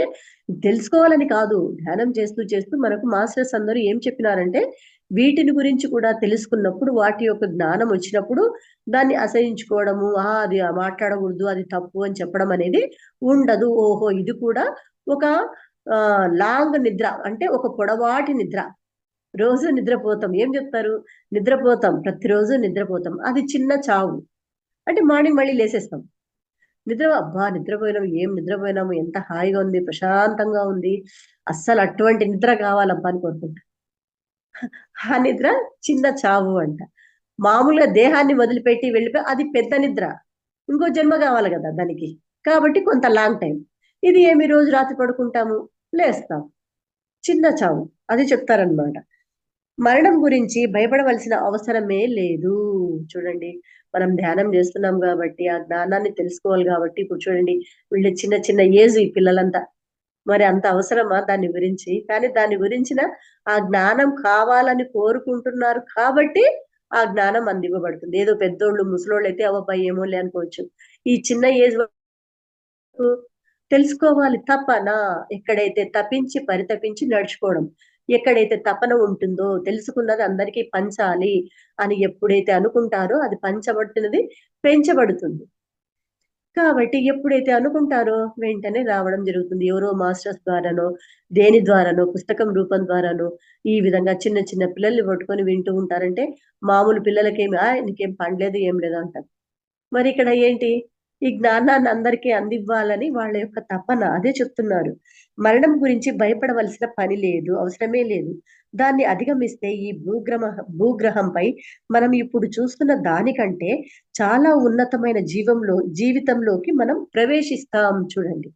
తెలుసుకోవాలని కాదు, ధ్యానం చేస్తూ చేస్తూ మనకు మాస్టర్స్ అందరూ ఏం చెప్పినారంటే, వీటిని గురించి కూడా తెలుసుకున్నప్పుడు, వాటి యొక్క జ్ఞానం వచ్చినప్పుడు దాన్ని అసహించుకోవడము, అది మాట్లాడకూడదు, అది తప్పు అని చెప్పడం అనేది ఉండదు. ఓహో ఇది కూడా ఒక లాంగ్ నిద్ర, అంటే ఒక పొడవాటి నిద్ర. రోజు నిద్రపోతాం, ఏం చెప్తారు, నిద్రపోతాం, ప్రతిరోజు నిద్రపోతాం, అది చిన్న చావు. అంటే మార్నింగ్ మళ్ళీ లేసేస్తాం. నిద్రపోయినాము, ఏం నిద్రపోయినాము, ఎంత హాయిగా ఉంది, ప్రశాంతంగా ఉంది, అస్సలు అటువంటి నిద్ర కావాలబ్బా అని కోరుకుంటా. ఆ నిద్ర చిన్న చావు అంట. మామూలుగా దేహాన్ని వదిలిపెట్టి వెళ్ళిపోయి అది పెద్ద నిద్ర, ఇంకో జన్మ కావాలి కదా దానికి, కాబట్టి కొంత లాంగ్ టైం. ఇది ఏమి రోజు రాత్రి పడుకుంటాము, లేస్తాం, చిన్న చావు. అది చెప్తారనమాట. మరణం గురించి భయపడవలసిన అవసరమే లేదు. చూడండి, మనం ధ్యానం చేస్తున్నాం కాబట్టి, ఆ జ్ఞానాన్ని తెలుసుకోవాలి కాబట్టి, ఇప్పుడు చూడండి వీళ్ళు చిన్న చిన్న ఏజ్ ఈ పిల్లలంతా, మరి అంత అవసరమా దాని గురించి? కానీ దాని గురించిన ఆ జ్ఞానం కావాలని కోరుకుంటున్నారు కాబట్టి ఆ జ్ఞానం అందివ్వబడుతుంది. ఏదో పెద్దోళ్ళు ముసలోళ్ళు అయితే అవబ్బా ఏమోలే అనుకోవచ్చు, ఈ చిన్న ఏజ్ తెలుసుకోవాలి. తపన, ఎక్కడైతే తపించి పరితపించి నడుచుకోవడం, ఎక్కడైతే తపన ఉంటుందో, తెలుసుకున్నది అందరికీ పంచాలి అని ఎప్పుడైతే అనుకుంటారో అది పంచబడుతున్నది, పెంచబడుతుంది. కాబట్టి ఎప్పుడైతే అనుకుంటారో వెంటనే రావడం జరుగుతుంది. ఎవరో మాస్టర్స్ ద్వారానో, దేని ద్వారానో, పుస్తకం రూపం ద్వారానో, ఈ విధంగా చిన్న చిన్న పిల్లల్ని పట్టుకొని వింటూ ఉంటారంటే, మామూలు పిల్లలకేమి నీకేం పనిలేదు ఏం లేదు అంటారు. మరి ఇక్కడ ఏంటి, ఈ జ్ఞానాన్ని అందరికీ అందివ్వాలని వాళ్ళ యొక్క తపన. అదే చెప్తున్నారు, మరణం గురించి భయపడవలసిన పని లేదు, అవసరమే లేదు. దాన్ని అధిగమిస్తే ఈ భూగ్రహంపై మనం ఇప్పుడు చూస్తున్న దానికంటే చాలా ఉన్నతమైన జీవితంలోకి మనం ప్రవేశిస్తాం. చూడండి,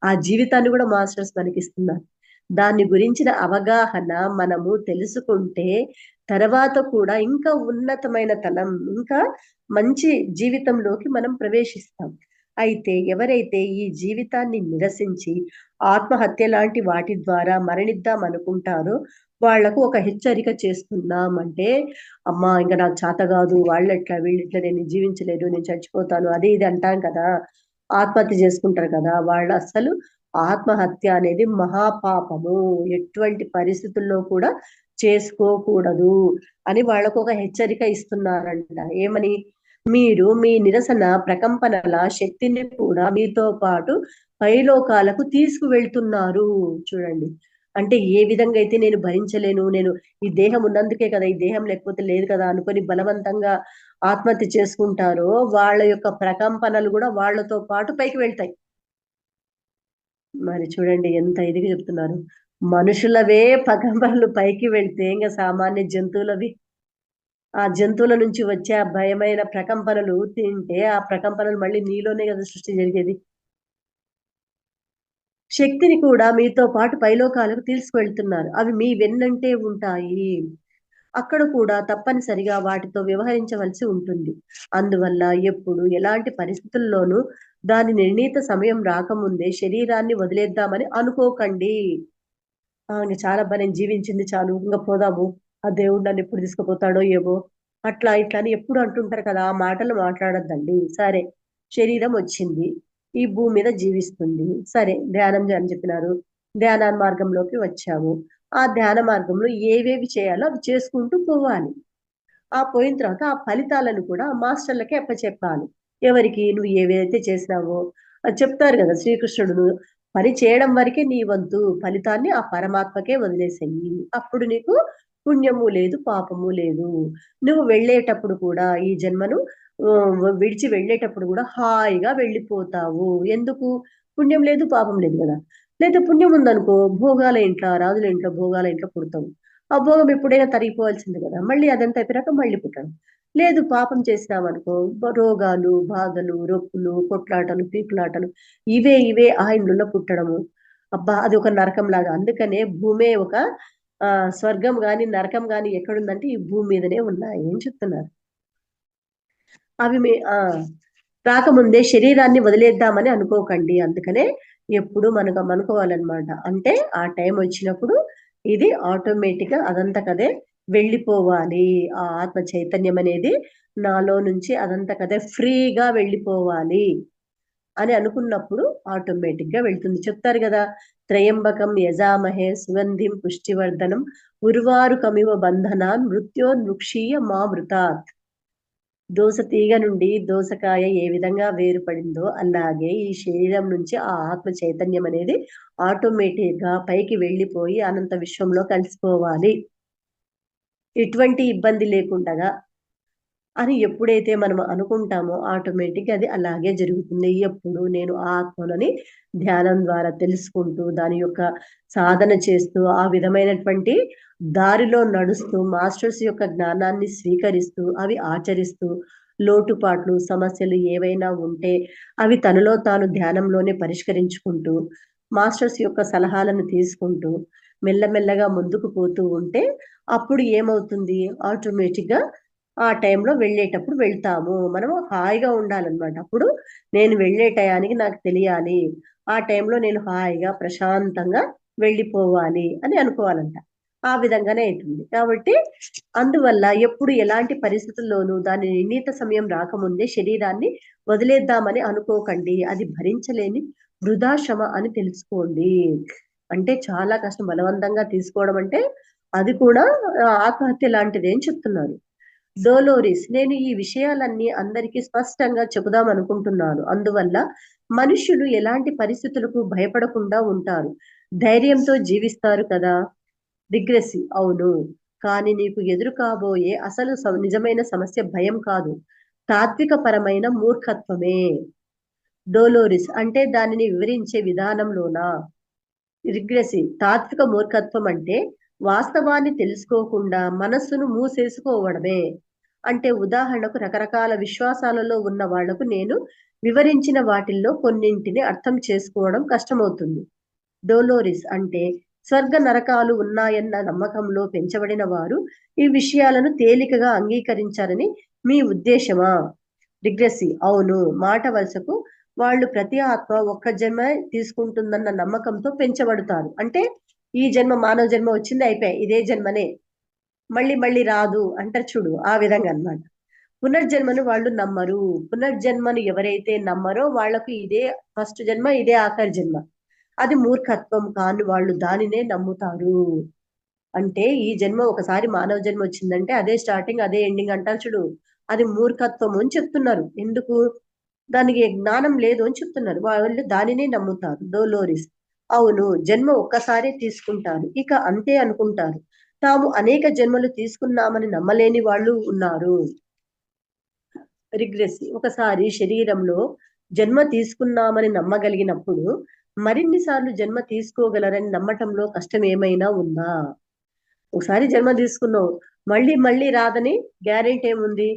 ఆ జీవితాన్ని కూడా మాస్టర్స్ మనకిస్తున్నారు. దాని గురించిన అవగాహన మనము తెలుసుకుంటే తర్వాత కూడా ఇంకా ఉన్నతమైన తలం, ఇంకా మంచి జీవితంలోకి మనం ప్రవేశిస్తాం. అయితే ఎవరైతే ఈ జీవితాన్ని నిరసించి ఆత్మహత్య లాంటి వాటి ద్వారా మరణిద్దాం అనుకుంటారో వాళ్లకు ఒక హెచ్చరిక చేస్తున్నాం. అంటే అమ్మా ఇంకా నాకు చేత కాదు, వాళ్ళెట్లా వీళ్ళెట్లా, నేను జీవించలేదు, నేను చచ్చిపోతాను, అది ఇది అంటాం కదా, ఆత్మహత్య చేసుకుంటారు కదా, వాళ్ళు అసలు ఆత్మహత్య అనేది మహాపాపము, ఎటువంటి పరిస్థితుల్లో కూడా చేసుకోకూడదు అని వాళ్ళకు ఒక హెచ్చరిక ఇస్తున్నారంట. ఏమని? మీరు మీ నిరసన ప్రకంపనల శక్తిని కూడా మీతో పాటు పైలోకాలకు తీసుకువెళ్తున్నారు. చూడండి, అంటే ఏ విధంగా అయితే నేను భరించలేను, నేను ఈ దేహం ఉన్నందుకే కదా, ఈ దేహం లేకపోతే లేదు కదా అనుకొని బలవంతంగా ఆత్మహత్య చేసుకుంటారో వాళ్ళ యొక్క ప్రకంపనలు కూడా వాళ్ళతో పాటు పైకి వెళ్తాయి. మరి చూడండి ఎంత ఇదిగా చెప్తున్నారు. మనుషులవే ప్రకంపనలు పైకి వెళ్తే ఇంకా సామాన్య జంతువులవి, ఆ జంతువుల నుంచి వచ్చే ఆ భయమైన ప్రకంపనలు తింటే ఆ ప్రకంపనలు మళ్ళీ నీలోనే కదా సృష్టి జరిగేది. శక్తిని కూడా మీతో పాటు పైలోకాలకు తీసుకువెళ్తున్నారు. అవి మీ వెన్నంటే ఉంటాయి. అక్కడ కూడా తప్పనిసరిగా వాటితో వ్యవహరించవలసి ఉంటుంది. అందువల్ల ఎప్పుడు ఎలాంటి పరిస్థితుల్లోనూ దాని నిర్ణీత సమయం రాకముందే శరీరాన్ని వదిలేద్దామని అనుకోకండి. ఇంక చాలబ్బా, నేను జీవించింది చాలు, ఇంకా పోదాము, ఆ దేవుడు నన్ను ఎప్పుడు తీసుకుపోతాడో ఏమో, అట్లా ఇట్లా అని ఎప్పుడు అంటుంటారు కదా, ఆ మాటలు మాట్లాడొద్దండి. సరే, శరీరం వచ్చింది, ఈ భూమి మీద జీవిస్తుంది, సరే ధ్యానం అని చెప్పినారు, ధ్యాన మార్గంలోకి వచ్చాము. ఆ ధ్యాన మార్గంలో ఏవేవి చేయాలో అవి చేసుకుంటూ పోవాలి. ఆ పోయిన తర్వాత ఆ ఫలితాలను కూడా మాస్టర్లకి అప్పచెప్పాలి. ఎవరికి? నువ్వు ఏవైతే చేసినావో అది చెప్తారు కదా శ్రీకృష్ణుడు, పని చేయడం వరకే నీ వంతు, ఫలితాన్ని ఆ పరమాత్మకే వదిలేసేయి, అప్పుడు నీకు పుణ్యము లేదు, పాపము లేదు. నువ్వు వెళ్ళేటప్పుడు కూడా ఈ జన్మను విడిచి వెళ్ళేటప్పుడు కూడా హాయిగా వెళ్ళిపోతావు. ఎందుకు? పుణ్యం లేదు, పాపం లేదు కదా. లేదా పుణ్యం ఉందనుకో, భోగాల ఇంట్లో, రాజుల ఇంట్లో, భోగాల ఇంట్లో పుడతాం. ఆ భోగం ఎప్పుడైనా తరిగిపోవాల్సింది కదా, మళ్ళీ అదంతా అయిపోయాక మళ్ళీ పుట్టడం. లేదు, పాపం చేసినామనుకో, రోగాలు, బాధలు, రొప్పులు, కొట్లాటలు, పీకులాటలు, ఇవే ఆ ఇండ్లలో పుట్టడము. అబ్బా, అది ఒక నరకం లాగా. అందుకనే భూమే ఒక స్వర్గం గాని నరకం గాని ఎక్కడుందంటే ఈ భూమి మీదనే ఉన్నాయి అని చెప్తున్నారు. అవి రాకముందే శరీరాన్ని వదిలేద్దామని అనుకోకండి. అందుకనే ఎప్పుడు మనకు అనుకోవాలన్నమాట. అంటే ఆ టైం వచ్చినప్పుడు ఇది ఆటోమేటిక్ గా అదంతకదే వెళ్ళిపోవాలి. ఆ ఆత్మ చైతన్యం అనేది నాలో నుంచి అదంతకదే ఫ్రీగా వెళ్ళిపోవాలి అని అనుకున్నప్పుడు ఆటోమేటిక్ గా వెళ్తుంది. చెప్తారు కదా, త్రయంబకం యజామహే సుగంధిం పుష్టివర్ధనం ఉర్వారుకమివ బంధనాన్ మృత్యోన్ముక్షీయ మామృతాత్. దోస తీగ నుండి దోసకాయ ఏ విధంగా వేరుపడిందో అలాగే ఈ శరీరం నుంచి ఆ ఆత్మ చైతన్యం అనేది ఆటోమేటిక్ గా పైకి వెళ్ళిపోయి అనంత విశ్వంలో కలిసిపోవాలి, ఎటువంటి ఇబ్బంది లేకుండా అని ఎప్పుడైతే మనం అనుకుంటామో ఆటోమేటిక్ అది అలాగే జరుగుతుంది. ఎప్పుడు నేను ఆ ఆత్మలని ధ్యానం ద్వారా తెలుసుకుంటూ దాని యొక్క సాధన చేస్తూ ఆ విధమైనటువంటి దారిలో నడుస్తూ మాస్టర్స్ యొక్క జ్ఞానాన్ని స్వీకరిస్తూ అవి ఆచరిస్తూ లోటుపాట్లు సమస్యలు ఏవైనా ఉంటే అవి తనలో తాను ధ్యానంలోనే పరిష్కరించుకుంటూ మాస్టర్స్ యొక్క సలహాలను తీసుకుంటూ మెల్లమెల్లగా ముందుకు పోతూ ఉంటే అప్పుడు ఏమవుతుంది, ఆటోమేటిక్ గా ఆ టైంలో వెళ్ళేటప్పుడు వెళ్తాము. మనము హాయిగా ఉండాలన్నమాట. అప్పుడు నేను వెళ్ళే టయానికి నాకు తెలియాలి, ఆ టైంలో నేను హాయిగా ప్రశాంతంగా వెళ్ళిపోవాలి అని అనుకోవాలంట. ఆ విధంగానే అవుతుంది. కాబట్టి అందువల్ల ఎప్పుడు ఎలాంటి పరిస్థితుల్లోనూ దాని నిర్ణీత సమయం రాకముందే శరీరాన్ని వదిలేద్దామని అనుకోకండి. అది భరించలేని వృధాశ్రమ అని తెలుసుకోండి. అంటే చాలా కష్టం, బలవంతంగా తీసుకోవడం అంటే అది కూడా ఆత్మహత్య లాంటిది అని చెప్తున్నారు. డోలోరిస్, నేను ఈ విషయాలన్నీ అందరికీ స్పష్టంగా చెబుదాం అనుకుంటున్నాను. అందువల్ల మనుష్యులు ఎలాంటి పరిస్థితులకు భయపడకుండా ఉంటారు, ధైర్యంతో జీవిస్తారు కదా. రిగ్రెసి, అవును, కానీ నీకు ఎదురు కాబోయే అసలు నిజమైన సమస్య భయం కాదు, తాత్విక పరమైన మూర్ఖత్వమే. డోలోరిస్, అంటే దానిని వివరించే విధానంలోనా. రిగ్రెసి, తాత్విక మూర్ఖత్వం అంటే వాస్తవాన్ని తెలుసుకోకుండా మనస్సును మూసేసుకోవడమే. అంటే ఉదాహరణకు రకరకాల విశ్వాసాలలో ఉన్న వాళ్లకు నేను వివరించిన వాటిల్లో కొన్నింటిని అర్థం చేసుకోవడం కష్టమవుతుంది. డోలోరిస్, అంటే స్వర్గ నరకాలు ఉన్నాయన్న నమ్మకంలో పెంచబడిన వారు ఈ విషయాలను తేలికగా అంగీకరించారని మీ ఉద్దేశమా. రిగ్రెసి, అవును, మాట వరుసకు వాళ్ళు ప్రతి ఆత్మ ఒక్క జన్మ తీసుకుంటుందన్న నమ్మకంతో పెంచబడతారు. అంటే ఈ జన్మ మానవ జన్మ వచ్చింది, అయిపోయాయి, ఇదే జన్మనే, మళ్ళీ మళ్ళీ రాదు అంటారు చూడు, ఆ విధంగా అన్నమాట. పునర్జన్మను వాళ్ళు నమ్మరు. పునర్జన్మను ఎవరైతే నమ్మరో వాళ్లకు ఇదే ఫస్ట్ జన్మ, ఇదే ఆఖరి జన్మ. అది మూర్ఖత్వం కాని వాళ్ళు దానినే నమ్ముతారు. అంటే ఈ జన్మ ఒకసారి మానవ జన్మ వచ్చిందంటే అదే స్టార్టింగ్, అదే ఎండింగ్ అంటారు చూడు, అది మూర్ఖత్వం అని చెప్తున్నారు. ఎందుకు? దానికి జ్ఞానం లేదు అని చెప్తున్నారు. వాళ్ళు దానినే నమ్ముతారు. డోలోరిస్. అవును, జన్మ ఒక్కసారి తీసుకుంటారు, ఇక అంతే అనుకుంటారు. తాము అనేక జన్మలు తీసుకున్నామని నమ్మలేని వాళ్ళు ఉన్నారు. రిగ్రెస్. ఒకసారి శరీరంలో జన్మ తీసుకున్నామని నమ్మగలిగినప్పుడు మరిన్ని సార్లు జన్మ తీసుకోగలరని నమ్మటంలో కష్టం ఏమైనా ఉందా? ఒకసారి జన్మ తీసుకున్నావు, మళ్ళీ మళ్ళీ రాదని గ్యారెంటీ ఏముంది?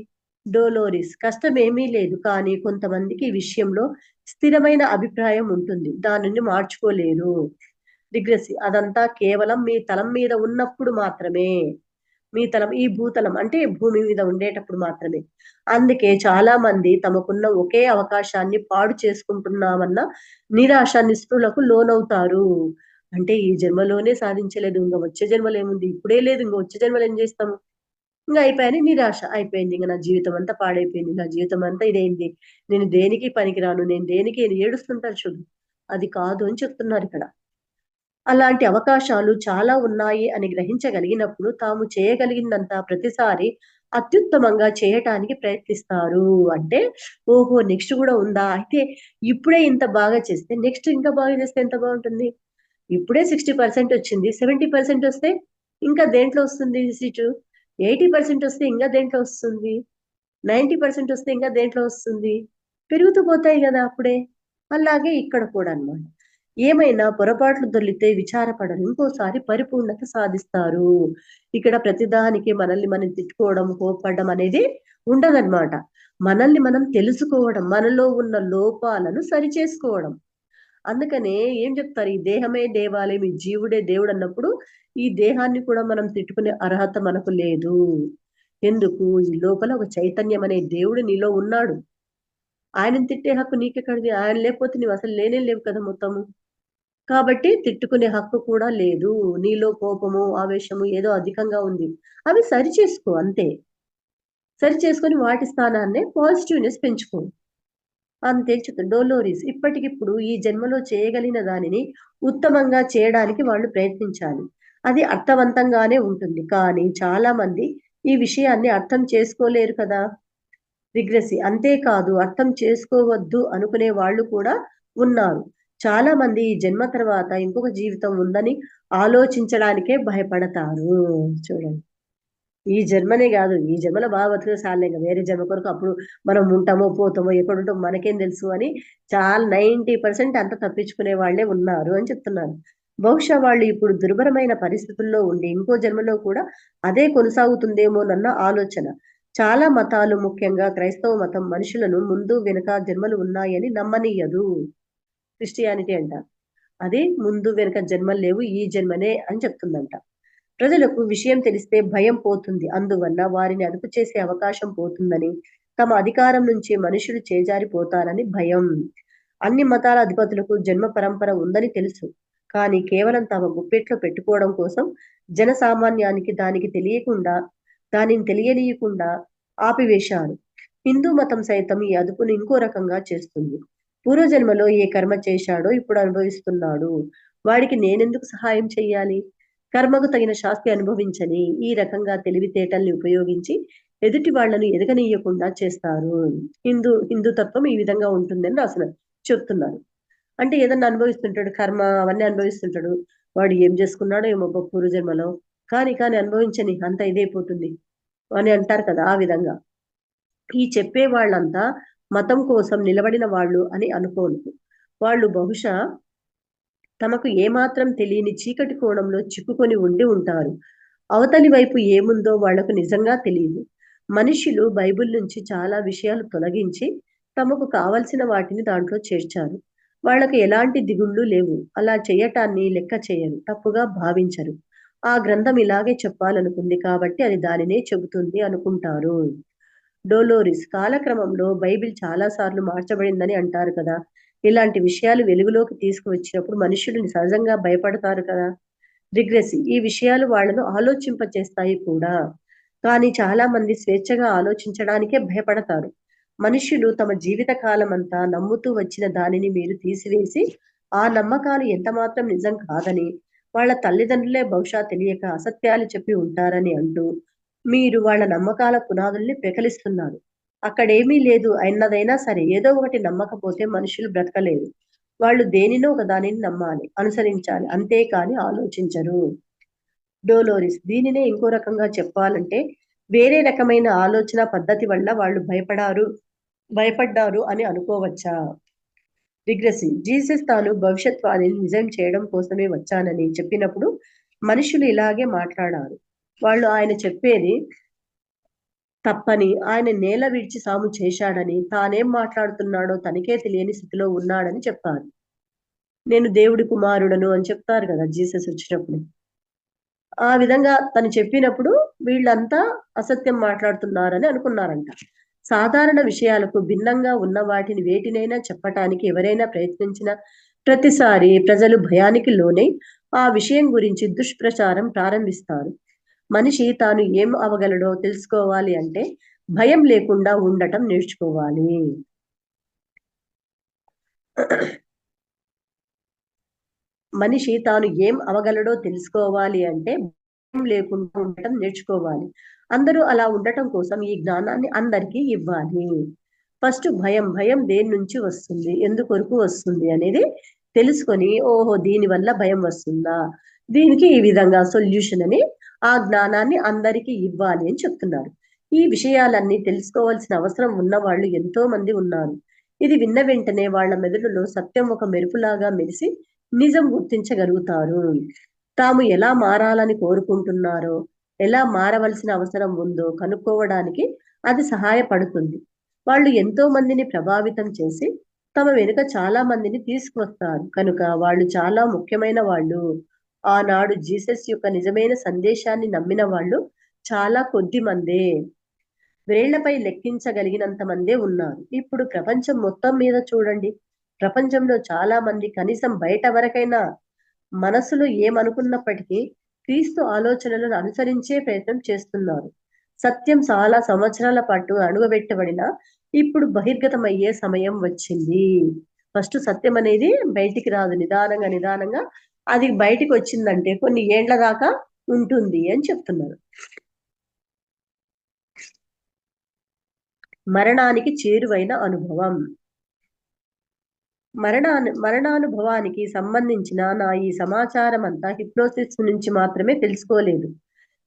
డోలోరిస్. కష్టం ఏమీ లేదు, కానీ కొంతమందికి ఈ విషయంలో స్థిరమైన అభిప్రాయం ఉంటుంది, దానిని మార్చుకోలేరు. రిగ్రెసి. అదంతా కేవలం మీ తలం మీద ఉన్నప్పుడు మాత్రమే. మీ తలం, ఈ భూతలం అంటే భూమి మీద ఉండేటప్పుడు మాత్రమే. అందుకే చాలా మంది తమకున్న ఒకే అవకాశాన్ని పాడు చేసుకుంటున్నామన్న నిరాశ నిస్పృహలకు లోనవుతారు. అంటే ఈ జన్మలోనే సాధించలేదు, ఇంకా వచ్చే జన్మలో ఏముంది, ఇప్పుడే లేదు, ఇంకా వచ్చే జన్మలో ఏం చేస్తాము, ఇంకా అయిపోయాని నిరాశ అయిపోయింది, ఇంకా నా జీవితం అంతా పాడైపోయింది, నా జీవితం అంతా ఇదైంది, నేను దేనికి పనికిరాను, నేను దేనికి ఏడుస్తుంటారు చూడు, అది కాదు అని చెప్తున్నారు ఇక్కడ. అలాంటి అవకాశాలు చాలా ఉన్నాయి అని గ్రహించగలిగినప్పుడు తాము చేయగలిగిందంతా ప్రతిసారి అత్యుత్తమంగా చేయటానికి ప్రయత్నిస్తారు. అంటే ఓహో, నెక్స్ట్ కూడా ఉందా, అయితే ఇప్పుడే ఇంత బాగా చేస్తే నెక్స్ట్ ఇంకా బాగా చేస్తే ఎంత బాగుంటుంది. ఇప్పుడే 60% వచ్చింది, 70% వస్తే ఇంకా దేంట్లో వస్తుంది సీటు, 80% వస్తే ఇంకా దేంట్లో వస్తుంది, 90% వస్తే ఇంకా దేంట్లో వస్తుంది, పెరుగుతూ పోతాయి కదా అప్పుడే. అలాగే ఇక్కడ కూడా అన్నమాట. ఏమైనా పొరపాట్లు దొర్లితే విచారపడరు, ఇంకోసారి పరిపూర్ణత సాధిస్తారు. ఇక్కడ ప్రతిదానికి మనల్ని మనం తిట్టుకోవడం, కోప్పడడం అనేది ఉండదన్నమాట. మనల్ని మనం తెలుసుకోవడం, మనలో ఉన్న లోపాలను సరిచేసుకోవడం. అందుకనే ఏం చెప్తారు, ఈ దేహమే దేవాలయం, ఈ జీవుడే దేవుడు అన్నప్పుడు ఈ దేహాన్ని కూడా మనం తిట్టుకునే అర్హత మనకు లేదు. ఎందుకు? ఈ లోపల ఒక చైతన్యం అనే దేవుడు నీలో ఉన్నాడు, ఆయనను తిట్టే హక్కు నీకెక్కడిది? ఆయన లేకపోతే నువ్వు అసలు లేనే లేవు కదా మొత్తము. కాబట్టి తిట్టుకునే హక్కు కూడా లేదు. నీలో కోపము, ఆవేశము ఏదో అధికంగా ఉంది, అవి సరిచేసుకో అంతే. సరిచేసుకొని వాటి స్థానాన్నే పాజిటివ్నెస్ పెంచుకో అంతే చెప్తాను. డోలోరిస్. ఇప్పటికిప్పుడు ఈ జన్మలో చేయగలిగిన దానిని ఉత్తమంగా చేయడానికి వాళ్ళు ప్రయత్నించాలి. అది అర్థవంతంగానే ఉంటుంది, కానీ చాలా మంది ఈ విషయాన్ని అర్థం చేసుకోలేరు కదా. రిగ్రెసి. అంతేకాదు, అర్థం చేసుకోవద్దు అనుకునే వాళ్ళు కూడా ఉన్నారు. చాలా మంది ఈ జన్మ తర్వాత ఇంకొక జీవితం ఉందని ఆలోచించడానికే భయపడతారు. చూడండి, ఈ జన్మనే కాదు, ఈ జన్మలో బాగా బతుకు సాలే, ఇంకా వేరే జన్మ కొరకు అప్పుడు మనం ఉంటామో పోతామో ఎక్కడ ఉంటామో మనకేం తెలుసు అని చాలా 90% అంత తప్పించుకునే వాళ్ళే ఉన్నారు అని చెప్తున్నారు. బహుశా వాళ్ళు ఇప్పుడు దుర్భరమైన పరిస్థితుల్లో ఉండి ఇంకో జన్మలో కూడా అదే కొనసాగుతుందేమోనన్న ఆలోచన. చాలా మతాలు, ముఖ్యంగా క్రైస్తవ మతం, మనుషులను ముందు వెనుక జన్మలు ఉన్నాయని నమ్మనీయదు. క్రిస్టియానిటీ అంట అది ముందు వెనుక జన్మలు లేవు, ఈ జన్మనే అని చెప్తుందంట. ప్రజలకు విషయం తెలిస్తే భయం పోతుంది, అందువల్ల వారిని అదుపు చేసే అవకాశం పోతుందని, తమ అధికారం నుంచి మనుషులు చేజారిపోతారని భయం. అన్ని మతాల అధిపతులకు జన్మ పరంపర ఉందని తెలుసు, కానీ కేవలం తమ గుప్పెట్లో పెట్టుకోవడం కోసం జనసామాన్యానికి దానిని తెలియనీయకుండా ఆపివేశారు. హిందూ మతం సైతం ఈ అదుపును ఇంకో రకంగా చేస్తుంది. పూర్వజన్మలో ఏ కర్మ చేశాడో ఇప్పుడు అనుభవిస్తున్నాడు, వాడికి నేనెందుకు సహాయం చెయ్యాలి? కర్మకు తగిన శాస్తి అనుభవించని ఈ రకంగా తెలివితేటల్ని ఉపయోగించి ఎదుటి వాళ్లను ఎదగనీయకుండా చేస్తారు. హిందూ తత్వం ఈ విధంగా ఉంటుందని రాసిన చెప్తున్నారు. అంటే ఏదన్నా అనుభవిస్తుంటాడు, కర్మ అవన్నీ అనుభవిస్తుంటాడు, వాడు ఏం చేసుకున్నాడో ఏమో పూర్వజన్మలో, కానీ అనుభవించని అంత ఇదైపోతుంది అని అంటారు కదా. ఆ విధంగా ఈ చెప్పే వాళ్ళంతా మతం కోసం నిలబడిన వాళ్ళు అని అనుకోను. వాళ్ళు బహుశా తమకు ఏమాత్రం తెలియని చీకటి కోణంలో చిక్కుకొని ఉండి ఉంటారు. అవతలి వైపు ఏముందో వాళ్లకు నిజంగా తెలియదు. మనుషులు బైబిల్ నుంచి చాలా విషయాలు తొలగించి తమకు కావలసిన వాటిని దాంట్లో చేర్చారు. వాళ్ళకి ఎలాంటి దిగుళ్ళు లేవు, అలా చేయటాన్ని లెక్క చేయరు, తప్పుగా భావించరు. ఆ గ్రంథం ఇలాగే చెప్పాలనుకుంది కాబట్టి అది దానినే చెబుతుంది అనుకుంటారు. డోలోరిస్. కాలక్రమంలో బైబిల్ చాలా సార్లు మార్చబడిందని అంటారు కదా. ఇలాంటి విషయాలు వెలుగులోకి తీసుకువచ్చినప్పుడు మనుషులు సహజంగా భయపడతారు కదా. రిగ్రెసి ఈ విషయాలు వాళ్ళను ఆలోచింపచేస్తాయి కూడా. కానీ చాలా మంది స్వేచ్ఛగా ఆలోచించడానికే భయపడతారు. మనుష్యులు తమ జీవిత కాలమంతా నమ్ముతూ వచ్చిన దానిని మీరు తీసివేసి ఆ నమ్మకాలు ఎంతమాత్రం నిజం కాదని వాళ్ళ తల్లిదండ్రులే బహుశా తెలియక అసత్యాలు చెప్పి ఉంటారని అంటూ మీరు వాళ్ళ నమ్మకాల పునాదుల్ని పెకలిస్తున్నారు. అక్కడేమీ లేదు అన్నదైనా సరే ఏదో ఒకటి నమ్మకపోతే మనుషులు బ్రతకలేరు. వాళ్ళు దేనినో ఒక దానిని నమ్మాలి, అనుసరించాలి, అంతేకాని ఆలోచించరు. డోలోరిస్ దీనినే ఇంకో రకంగా చెప్పాలంటే వేరే రకమైన ఆలోచన పద్ధతి వల్ల వాళ్ళు భయపడ్డారు అని అనుకోవచ్చా? రిగ్రెసి జీసస్ తాను భవిష్యత్ వాణిని నిజం చేయడం కోసమే వచ్చానని చెప్పినప్పుడు మనుషులు ఇలాగే మాట్లాడారు. వాళ్ళు ఆయన చెప్పేది తప్పని, ఆయన నేల విడిచి సాము చేశాడని, తానేం మాట్లాడుతున్నాడో తనకే తెలియని స్థితిలో ఉన్నాడని చెప్పారు. నేను దేవుడి కుమారుడను అని చెప్తారు కదా జీసస్ వచ్చినప్పుడు. ఆ విధంగా తను చెప్పినప్పుడు వీళ్ళంతా అసత్యం మాట్లాడుతున్నారని అనుకున్నారంట. సాధారణ విషయాలకు భిన్నంగా ఉన్న వాటిని వేటినైనా చెప్పటానికి ఎవరైనా ప్రయత్నించిన ప్రతిసారి ప్రజలు భయానికి లోనై ఆ విషయం గురించి దుష్ప్రచారం ప్రారంభిస్తారు. మనిషి తాను ఏం అవగలడో తెలుసుకోవాలి అంటే భయం లేకుండా ఉండటం నేర్చుకోవాలి. మనిషి తాను ఏం అవగలడో తెలుసుకోవాలి అంటే భయం లేకుండా ఉండటం నేర్చుకోవాలి. అందరూ అలా ఉండటం కోసం ఈ జ్ఞానాన్ని అందరికీ ఇవ్వాలి. ఫస్ట్ భయం దేని నుంచి వస్తుంది, ఎందుకొరకు వస్తుంది అనేది తెలుసుకొని ఓహో దీని వల్ల భయం వస్తుందా, దీనికి ఈ విధంగా సొల్యూషన్ అని ఆ జ్ఞానాన్ని అందరికీ ఇవ్వాలి అని చెప్తున్నారు. ఈ విషయాలన్నీ తెలుసుకోవాల్సిన అవసరం ఉన్న వాళ్ళు ఎంతో మంది ఉన్నారు. ఇది విన్న వెంటనే వాళ్ళ మెదడులో సత్యం ఒక మెరుపులాగా మెరిసి నిజం గుర్తించగలుగుతారు. తాము ఎలా మారాలని కోరుకుంటున్నారో, ఎలా మారవలసిన అవసరం ఉందో కనుక్కోవడానికి అది సహాయపడుతుంది. వాళ్ళు ఎంతో మందిని ప్రభావితం చేసి తమ వెనుక చాలా మందిని తీసుకువస్తారు కనుక వాళ్ళు చాలా ముఖ్యమైన వాళ్ళు. ఆనాడు జీసస్ యొక్క నిజమైన సందేశాన్ని నమ్మిన వాళ్ళు చాలా కొద్ది మందే, వేళ్లపై లెక్కించగలిగినంత మందే ఉన్నారు. ఇప్పుడు ప్రపంచం మొత్తం మీద చూడండి, ప్రపంచంలో చాలా మంది కనీసం బయట వరకైనా మనసులో ఏమనుకున్నప్పటికీ క్రీస్తు ఆలోచనలను అనుసరించే ప్రయత్నం చేస్తున్నారు. సత్యం చాలా సంవత్సరాల పాటు అణుగబెట్టబడిన ఇప్పుడు బహిర్గతమయ్యే సమయం వచ్చింది. ఫస్ట్ సత్యం అనేది బయటికి రాదు, నిదానంగా అది బయటికి వచ్చిందంటే కొన్ని ఏండ్ల దాకా ఉంటుంది అని చెప్తున్నారు. మరణానికి చేరువైన అనుభవం. మరణానుభవానికి సంబంధించిన నా ఈ సమాచారం అంతా హిప్నోసిస్ నుంచి మాత్రమే తెలుసుకోలేదు.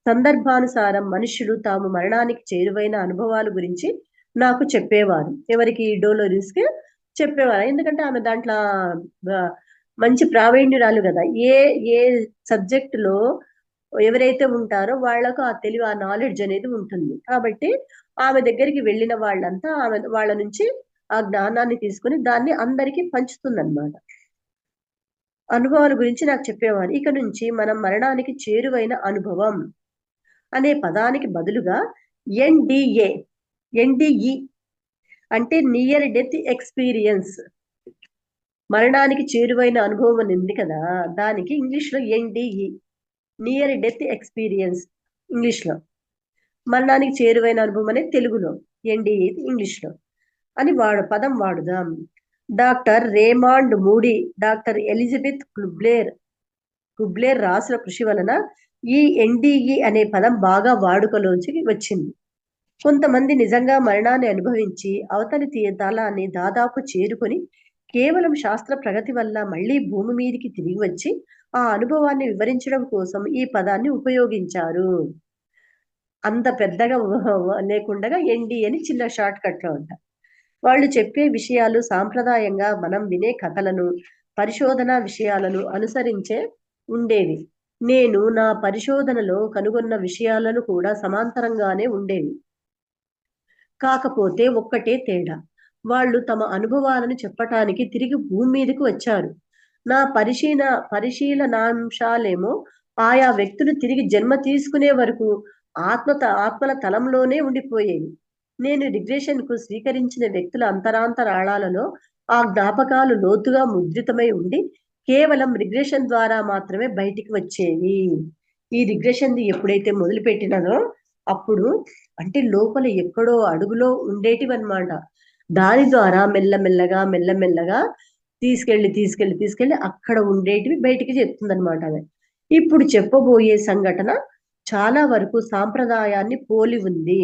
సందర్భానుసారం మనుష్యులు తాము మరణానికి చేరువైన అనుభవాల గురించి నాకు చెప్పేవారు. ఎవరికి? డోలోరిస్ కి చెప్పేవారు. ఎందుకంటే ఆమె దాంట్లో మంచి ప్రావీణ్యురాలు కదా. ఏ సబ్జెక్ట్ లో ఎవరైతే ఉంటారో వాళ్లకు ఆ తెలివి, ఆ నాలెడ్జ్ అనేది ఉంటుంది. కాబట్టి ఆమె దగ్గరికి వెళ్ళిన వాళ్ళంతా ఆమె వాళ్ళ నుంచి ఆ జ్ఞానాన్ని తీసుకుని దాన్ని అందరికీ పంచుతుందన్నమాట. అనుభవాల గురించి నాకు చెప్పేవారు. ఇక నుంచి మనం మరణానికి చేరువైన అనుభవం అనే పదానికి బదులుగా ఎన్డిఈ అంటే నియర్ డెత్ ఎక్స్పీరియన్స్, మరణానికి చేరువైన అనుభవం అని ఉంది కదా, దానికి ఇంగ్లీష్ లో NDE, near death experience English లో, మరణానికి చేరువైన అనుభవం అనేది తెలుగులో, ఎన్డిఈ ఇంగ్లీష్ లో అని పదం వాడుదాం. Doctor Raymond Moody, doctor Elizabeth Kubler రాసిన కృషి వలన ఈ ఎన్డిఈ అనే పదం బాగా వాడుకలోంచి వచ్చింది. కొంతమంది నిజంగా మరణాన్ని అనుభవించి అవతలి తలాన్ని దాదాపు చేరుకొని కేవలం శాస్త్ర ప్రగతి వల్ల మళ్ళీ భూమి మీదికి తిరిగి వచ్చి ఆ అనుభవాన్ని వివరించడం కోసం ఈ పదాన్ని ఉపయోగించారు. అంత పెద్దగా లేకుండా ఎన్డి అని చిన్న షార్ట్ కట్ లో ఉంటారు. వాళ్ళు చెప్పే విషయాలు సాంప్రదాయంగా మనం వినే కథలను, పరిశోధన విషయాలను అనుసరించే ఉండేవి. నేను నా పరిశోధనలో కనుగొన్న విషయాలను కూడా సమాంతరంగానే ఉండేవి. కాకపోతే ఒక్కటే తేడా, వాళ్ళు తమ అనుభవాలను చెప్పటానికి తిరిగి భూమి మీదకు వచ్చారు. నా పరిశీలనాంశాలేమో ఆయా వ్యక్తులు తిరిగి జన్మ తీసుకునే వరకు ఆత్మల తలంలోనే ఉండిపోయేవి. నేను రిగ్రెషన్ కు స్వీకరించిన వ్యక్తుల అంతరాంతరాళాలలో ఆ జ్ఞాపకాలు లోతుగా ముద్రితమై ఉండి కేవలం రిగ్రెషన్ ద్వారా మాత్రమే బయటికి వచ్చేవి. ఈ రిగ్రెషన్ ఎప్పుడైతే మొదలు పెట్టినదో అప్పుడు అంటే లోపల ఎక్కడో అడుగులో ఉండేటివి అనమాట. దాని ద్వారా మెల్లమెల్లగా తీసుకెళ్లి అక్కడ ఉండేటివి బయటికి చెప్తుందన్నమాట ఆమె. ఇప్పుడు చెప్పబోయే సంఘటన చాలా వరకు సాంప్రదాయాన్ని పోలి ఉంది.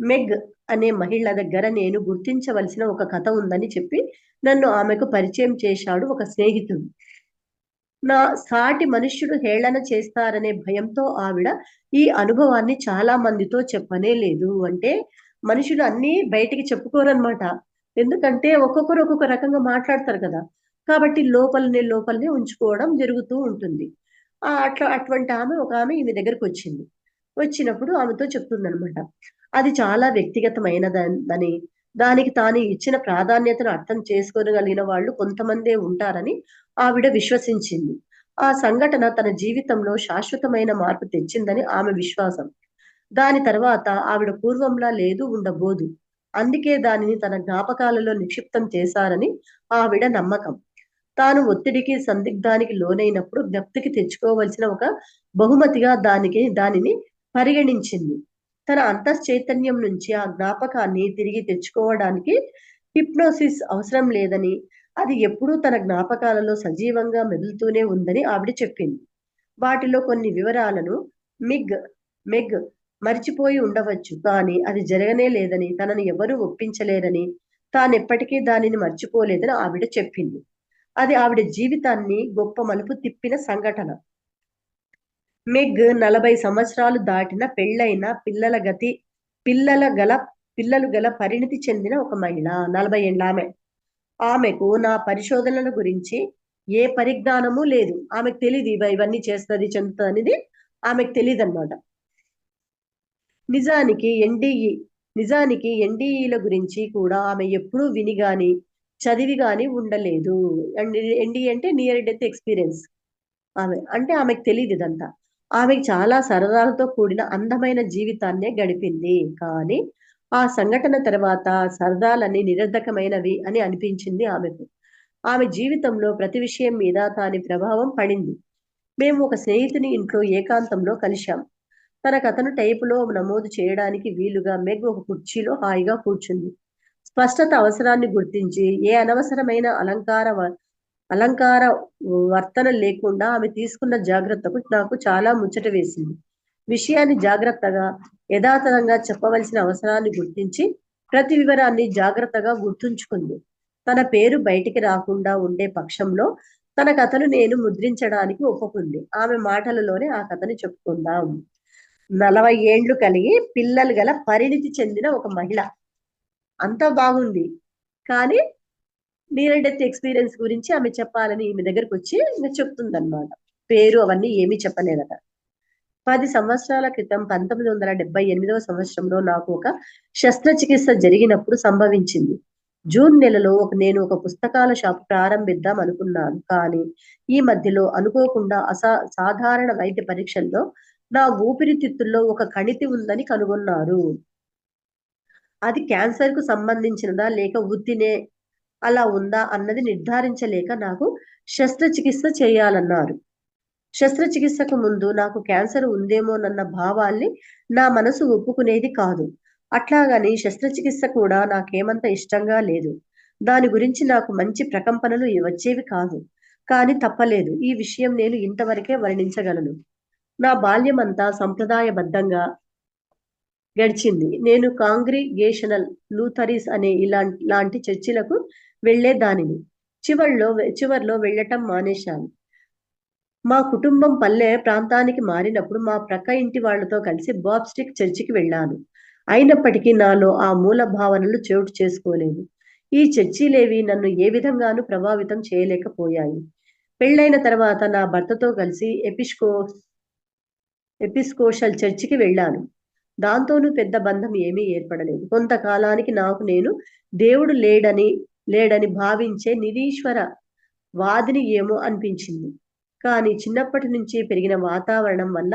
మెగ్ అనే మహిళ దగ్గర నేను గుర్తించవలసిన ఒక కథ ఉందని చెప్పి నన్ను ఆమెకు పరిచయం చేశాడు ఒక స్నేహితుడు. నా సాటి మనుష్యుడు హేళన చేస్తారనే భయంతో ఆవిడ ఈ అనుభవాన్ని చాలా మందితో చెప్పనే లేదు. అంటే మనుషులు అన్నీ బయటికి చెప్పుకోరన్నమాట. ఎందుకంటే ఒక్కొక్కరు ఒక్కొక్క రకంగా మాట్లాడతారు కదా. కాబట్టి లోపలనే ఉంచుకోవడం జరుగుతూ ఉంటుంది. అటువంటి ఒక ఆమె ఈమె దగ్గరకు వచ్చింది. వచ్చినప్పుడు ఆమెతో చెప్తుందనమాట. అది చాలా వ్యక్తిగతమైనదని, దానికి తాను ఇచ్చిన ప్రాధాన్యతను అర్థం చేసుకోగలిగిన వాళ్ళు కొంతమందే ఉంటారని ఆవిడ విశ్వసించింది. ఆ సంఘటన తన జీవితంలో శాశ్వతమైన మార్పు తెచ్చిందని ఆమె విశ్వాసం. దాని తర్వాత ఆవిడ పూర్వంలా లేదు, ఉండబోదు. అందుకే దానిని తన జ్ఞాపకాలలో నిక్షిప్తం చేశారని ఆవిడ నమ్మకం. తాను ఒత్తిడికి సందిగ్ధానికి లోనైనప్పుడు జ్ఞప్తికి తెచ్చుకోవలసిన ఒక బహుమతిగా దానిని పరిగణించింది. తన అంతశ్చైతన్యం నుంచి ఆ జ్ఞాపకాన్ని తిరిగి తెచ్చుకోవడానికి హిప్నోసిస్ అవసరం లేదని, అది ఎప్పుడూ తన జ్ఞాపకాలలో సజీవంగా మెదులుతూనే ఉందని ఆవిడ చెప్పింది. వాటిలో కొన్ని వివరాలను మెగ్ మర్చిపోయి ఉండవచ్చు, కానీ అది జరగనే లేదని, తనను ఎవరూ ఒప్పించలేరని, తానెప్పటికీ దానిని మర్చిపోలేదని ఆవిడ చెప్పింది. అది ఆవిడ జీవితాన్ని గొప్ప మలుపు తిప్పిన సంఘటన. మెగ్ 40 సంవత్సరాలు దాటిన పెళ్ళైన పిల్లలు గల పరిణితి చెందిన ఒక మహిళ. 40 ఏళ్ళ ఆమె. ఆమెకు నా పరిశోధనల గురించి ఏ పరిజ్ఞానము లేదు. ఆమెకు తెలియదు ఇవన్నీ చేస్తుంది చెందుతుంది అనేది ఆమెకు తెలియదు అనమాట. నిజానికి ఎన్డీఈల గురించి కూడా ఆమె ఎప్పుడూ విని గాని చదివి గాని ఉండలేదు. ఎన్డీఈ అంటే నియర్ డెత్ ఎక్స్పీరియన్స్. ఆమెకు తెలియదు ఇదంతా. ఆమె చాలా సరదాలతో కూడిన అందమైన జీవితాన్నే గడిపింది. కానీ ఆ సంఘటన తర్వాత సరదాలన్నీ నిరర్ధకమైనవి అని అనిపించింది ఆమెకు. ఆమె జీవితంలో ప్రతి విషయం మీద దాని ప్రభావం పడింది. మేము ఒక స్నేహితుని ఇంట్లో ఏకాంతంలో కలిశాం. తన కథను టైపులో నమోదు చేయడానికి వీలుగా మెగ్ ఒక కుర్చీలో హాయిగా కూర్చుంది. స్పష్టత అవసరాన్ని గుర్తించి ఏ అనవసరమైన అలంకార వర్తన లేకుండా ఆమె తీసుకున్న జాగ్రత్తకు నాకు చాలా ముచ్చట వేసింది. విషయాన్ని జాగ్రత్తగా యథాతథంగా చెప్పవలసిన అవసరాన్ని గుర్తించి ప్రతి వివరాన్ని జాగ్రత్తగా గుర్తుంచుకుంది. తన పేరు బయటికి రాకుండా ఉండే పక్షంలో తన కథను నేను ముద్రించడానికి ఒప్పుకుంది. ఆమె మాటలలోనే ఆ కథని చెప్పుకుందాం. 40 ఏండ్లు కలిగి పిల్లలు గల పరిణితి చెందిన ఒక మహిళ. అంతా బాగుంది, కానీ నియర్ డెత్ ఎక్స్పీరియన్స్ గురించి ఆమె చెప్పాలని ఈమె దగ్గరకు వచ్చి చెప్తుందన్నమాట. పేరు అవన్నీ ఏమీ చెప్పలేదట. 10 సంవత్సరాల క్రితం 1978వ సంవత్సరంలో నాకు ఒక శస్త్రచికిత్స జరిగినప్పుడు సంభవించింది. జూన్ నెలలో నేను ఒక పుస్తకాల షాప్ ప్రారంభిద్దాం అనుకున్నాను. కానీ ఈ మధ్యలో అనుకోకుండా సాధారణ వైద్య పరీక్షల్లో నా ఊపిరితిత్తుల్లో ఒక కణితి ఉందని కనుగొన్నారు. అది క్యాన్సర్ కు సంబంధించినదా లేక ఉత్తినే అలా ఉందా అన్నది నిర్ధారించలేక నాకు శస్త్రచికిత్స చేయాలన్నారు. శస్త్రచికిత్సకు ముందు నాకు క్యాన్సర్ ఉందేమోనన్న భావాల్ని నా మనసు ఒప్పుకునేది కాదు. అట్లాగని శస్త్రచికిత్స కూడా నాకేమంత ఇష్టంగా లేదు. దాని గురించి నాకు మంచి ప్రకంపనలు వచ్చేవి కాదు. కానీ తప్పలేదు. ఈ విషయం నేను ఇంతవరకే వర్ణించగలను. నా బాల్యమంతా సంప్రదాయబద్ధంగా గడిచింది. నేను కాంగ్రిగేషనల్ లూథరీస్ అనే ఇలాంటి చర్చిలకు వెళ్లేదానిని. చివర్లో వెళ్ళటం మానేశాను. మా కుటుంబం పల్లె ప్రాంతానికి మారినప్పుడు మా ప్రక్క ఇంటి వాళ్లతో కలిసి బాప్స్టిక్ చర్చికి వెళ్ళాను. అయినప్పటికీ నాలో ఆ మూల భావనలు చోటు చేసుకోలేదు. ఈ చర్చిలేవి నన్ను ఏ విధంగానూ ప్రభావితం చేయలేకపోయాయి. పెళ్ళైన తర్వాత నా భర్తతో కలిసి ఎపిస్కోషల్ చర్చికి వెళ్ళాను. దాంతోనూ పెద్ద బంధం ఏమీ ఏర్పడలేదు. కొంతకాలానికి నాకు నేను దేవుడు లేడని భావించే నిరీశ్వర వాదిని ఏమో అనిపించింది. కానీ చిన్నప్పటి నుంచి పెరిగిన వాతావరణం వల్ల,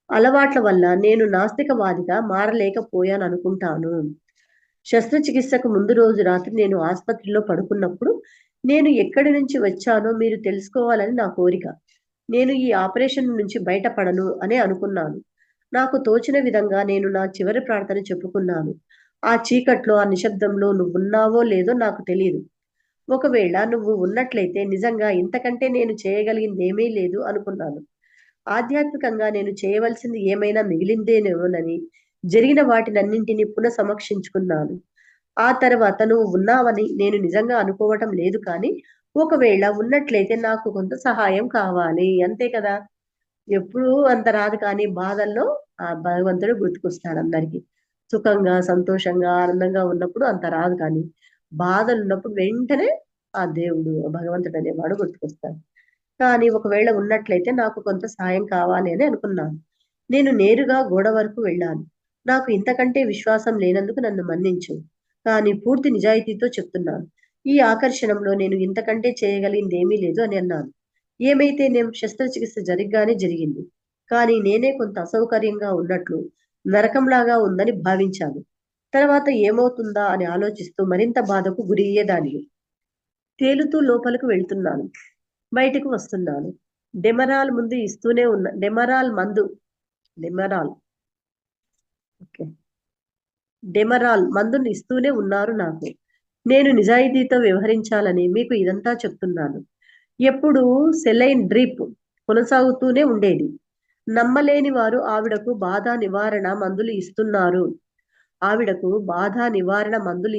అలవాట్ల వల్ల నేను నాస్తికవాదిగా మారలేకపోయాను అనుకుంటాను. శస్త్రచికిత్సకు ముందు రోజు రాత్రి నేను ఆసుపత్రిలో పడుకున్నప్పుడు నేను ఎక్కడి నుంచి వచ్చానో మీరు తెలుసుకోవాలని నా కోరిక. నేను ఈ ఆపరేషన్ నుంచి బయటపడను అని అనుకున్నాను. నాకు తోచిన విధంగా నేను నా చివరి ప్రార్థన చెప్పుకున్నాను. ఆ చీకట్లో, ఆ నిశ్శబ్దంలో నువ్వున్నావో లేదో నాకు తెలియదు. ఒకవేళ నువ్వు ఉన్నట్లయితే నిజంగా ఇంతకంటే నేను చేయగలిగిందేమీ లేదు అనుకున్నాను. ఆధ్యాత్మికంగా నేను చేయవలసింది ఏమైనా మిగిలిందేనేమోనని జరిగిన వాటినన్నింటినీ పునఃసమీక్షించుకున్నాను. ఆ తర్వాత నువ్వు ఉన్నావని నేను నిజంగా అనుకోవటం లేదు కానీ, ఒకవేళ ఉన్నట్లయితే నాకు కొంత సహాయం కావాలి. అంతే కదా! ఎప్పుడూ అంత రాదు కానీ బాధల్లో ఆ భగవంతుడు గుర్తుకొస్తాడు అందరికి. సుఖంగా, సంతోషంగా, ఆనందంగా ఉన్నప్పుడు అంత రాదు కానీ, బాధలున్నప్పుడు వెంటనే ఆ దేవుడు, ఆ భగవంతుడు అనేవాడు గుర్తుకొస్తాడు. కానీ ఒకవేళ ఉన్నట్లయితే నాకు కొంత సాయం కావాలి అని అనుకున్నాను. నేను నేరుగా గోడ వరకు వెళ్ళాను. నాకు ఇంతకంటే విశ్వాసం లేనందుకు నన్ను మన్నించు. కానీ పూర్తి నిజాయితీతో చెప్తున్నాను. ఈ ఆకర్షణంలో నేను ఇంతకంటే చేయగలిగిందేమీ లేదు అని అన్నాను. ఏమైతే నేను శస్త్రచికిత్స జరిగ్గానే జరిగింది. కానీ నేనే కొంత అసౌకర్యంగా ఉన్నట్లు, నరకంలాగా ఉందని భావించాను. తర్వాత ఏమవుతుందా అని ఆలోచిస్తూ మరింత బాధకు గురయ్యేదాన్ని. తేలుతూ లోపలికి వెళ్తున్నాను. బయటకు వస్తున్నాను. డెమరాల్ ముందు ఇస్తూనే ఉన్న డెమరాల్ ఓకే డెమరాల్ మందుని ఇస్తూనే ఉన్నారు నాకు. నేను నిజాయితీతో వ్యవహరించాలని మీకు ఇదంతా చెప్తున్నాను. ఎప్పుడు సెలైన్ డ్రిప్ కొనసాగుతూనే ఉండేది. నమ్మలేని వారు ఆవిడకు బాధ నివారణ మందులు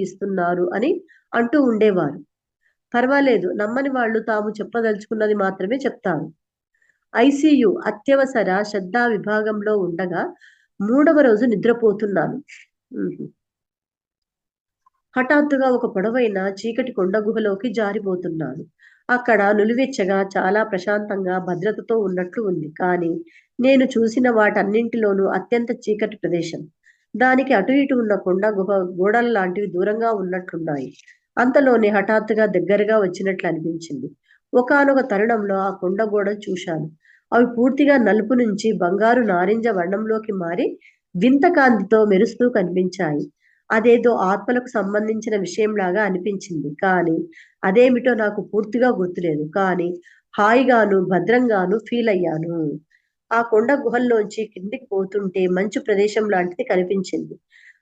ఇస్తున్నారు అని అంటూ ఉండేవారు. పర్వాలేదు, నమ్మని వాళ్ళు తాము చెప్పదలుచుకున్నది మాత్రమే చెప్తారు. ఐసీయు అత్యవసర శ్రద్ధా విభాగంలో ఉండగా 3వ రోజు నిద్రపోతున్నాను. హఠాత్తుగా ఒక పొడవైన చీకటి కొండ గుహలోకి జారిపోతున్నాను. అక్కడ నులివెచ్చగా, చాలా ప్రశాంతంగా, భద్రతతో ఉన్నట్లు ఉంది. కానీ నేను చూసిన వాటన్నింటిలోనూ అత్యంత చీకటి ప్రదేశం. దానికి అటు ఇటు ఉన్న కొండ గుహ గోడల లాంటివి దూరంగా ఉన్నట్లున్నాయి. అంతలోనే హఠాత్తుగా దగ్గరగా వచ్చినట్లు అనిపించింది. ఒకానొక తరుణంలో ఆ కొండ గోడలు చూశాను. అవి పూర్తిగా నలుపు నుంచి బంగారు నారింజ వర్ణంలోకి మారి వింత కాంతితో మెరుస్తూ కనిపించాయి. అదేదో ఆత్మలకు సంబంధించిన విషయంలాగా అనిపించింది. కానీ అదేమిటో నాకు పూర్తిగా గుర్తులేదు. కానీ హాయిగాను, భద్రంగాను ఫీల్ అయ్యాను. ఆ కొండ గుహల్లోంచి కిందికి పోతుంటే మంచు ప్రదేశం లాంటిది కనిపించింది.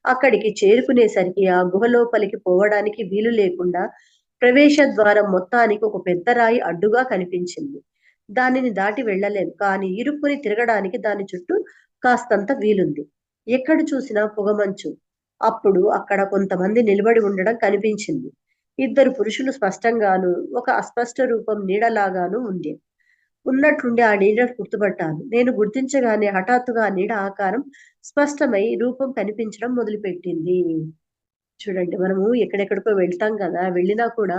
అక్కడికి చేరుకునేసరికి ఆ గుహ లోపలికి పోవడానికి వీలు లేకుండా ప్రవేశ ద్వారం మొత్తానికి ఒక పెద్ద రాయి అడ్డుగా కనిపించింది. దానిని దాటి వెళ్ళలేను. కానీ ఇరుక్కుని తిరగడానికి దాని చుట్టూ కాస్తంత వీలుంది. ఎక్కడ చూసినా పొగమంచు. అప్పుడు అక్కడ కొంతమంది నిలబడి ఉండడం కనిపించింది. 2 పురుషులు స్పష్టంగాను, ఒక అస్పష్ట రూపం నీడలాగాను ఉన్నట్లుండి ఆ నీడను గుర్తుపట్టాను. నేను గుర్తించగానే హఠాత్తుగా ఆ నీడ ఆకారం స్పష్టమై రూపం కనిపించడం మొదలుపెట్టింది. చూడండి, మనము ఎక్కడెక్కడికో వెళ్తాం కదా, వెళ్ళినా కూడా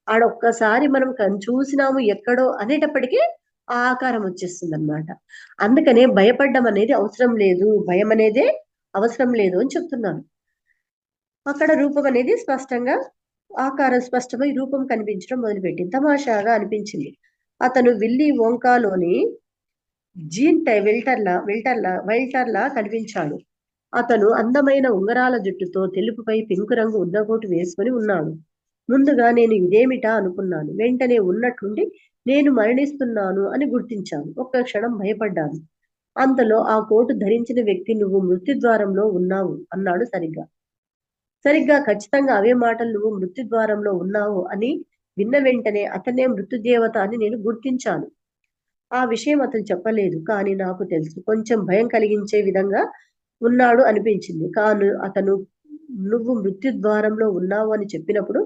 ఆడొక్కసారి మనం చూసినాము ఎక్కడో అనేటప్పటికీ ఆ ఆకారం వచ్చేస్తుంది అనమాట. అందుకనే భయపడ్డం అనేది అవసరం లేదు, భయం అనేదే అవసరం లేదు అని చెప్తున్నాను. అక్కడ రూపం అనేది ఆకారం స్పష్టమై రూపం కనిపించడం మొదలుపెట్టింది. తమాషాగా అనిపించింది. అతను విల్లీ వోంకాలోని జీన్ వెల్టర్లా కనిపించాడు. అతను అందమైన ఉంగరాల జుట్టుతో తెలుపుపై పింక్ రంగు ఉన్నకోటు వేసుకుని ఉన్నాడు. ముందుగా నేను ఇదేమిటా అనుకున్నాను. వెంటనే ఉన్నట్లుండి నేను మరణిస్తున్నాను అని గుర్తించాను. ఒక్క క్షణం భయపడ్డాను. అంతలో ఆ కోటు ధరించిన వ్యక్తి, నువ్వు మృత్యుద్వారంలో ఉన్నావు అన్నాడు. సరిగ్గా ఖచ్చితంగా అవే మాటలు, నువ్వు మృత్యుద్వారంలో ఉన్నావు అని విన్న వెంటనే అతనే మృత్యుదేవత అని నేను గుర్తించాను. ఆ విషయం అతను చెప్పలేదు, కానీ నాకు తెలుసు. కొంచెం భయం కలిగించే విధంగా ఉన్నాడు అనిపించింది. అతను నువ్వు మృత్యుద్వారంలో ఉన్నావు అని చెప్పినప్పుడు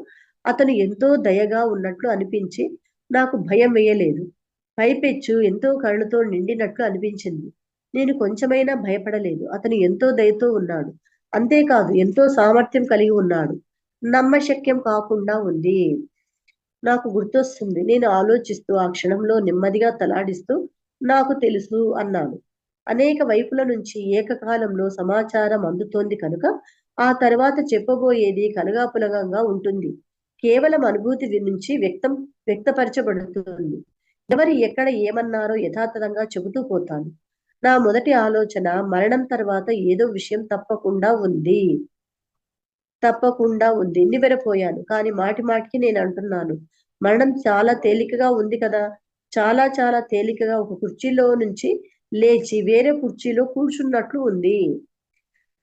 అతను ఎంతో దయగా ఉన్నట్లు అనిపించి నాకు భయం వేయలేదు. పైపెచ్చు ఎంతో కరుణతో నిండినట్లు అనిపించింది. నేను కొంచెమైనా భయపడలేదు. అతను ఎంతో దయతో ఉన్నాడు. అంతేకాదు, ఎంతో సామర్థ్యం కలిగి ఉన్నాడు. నమ్మశక్యం కాకుండా ఉంది. నాకు గుర్తొస్తుంది. నేను ఆలోచిస్తూ ఆ క్షణంలో నెమ్మదిగా తలాడిస్తూ నాకు తెలుసు అన్నాను. అనేక వైపుల నుంచి ఏకకాలంలో సమాచారం అందుతోంది కనుక ఆ తర్వాత చెప్పబోయేది కలగాపులగంగా ఉంటుంది. కేవలం అనుభూతి నుంచి వ్యక్తపరచబడుతుంది. ఎవరు ఎక్కడ ఏమన్నారో యథాతథంగా చెబుతూ పోతాను. నా మొదటి ఆలోచన, మరణం తర్వాత ఏదో విషయం తప్పకుండా ఉంది. నివ్వెరపోయాను. కానీ మాటికి నేను అంటున్నాను, మరణం చాలా తేలికగా ఉంది కదా, చాలా చాలా తేలికగా ఒక కుర్చీలో నుంచి లేచి వేరే కుర్చీలో కూర్చున్నట్లు ఉంది.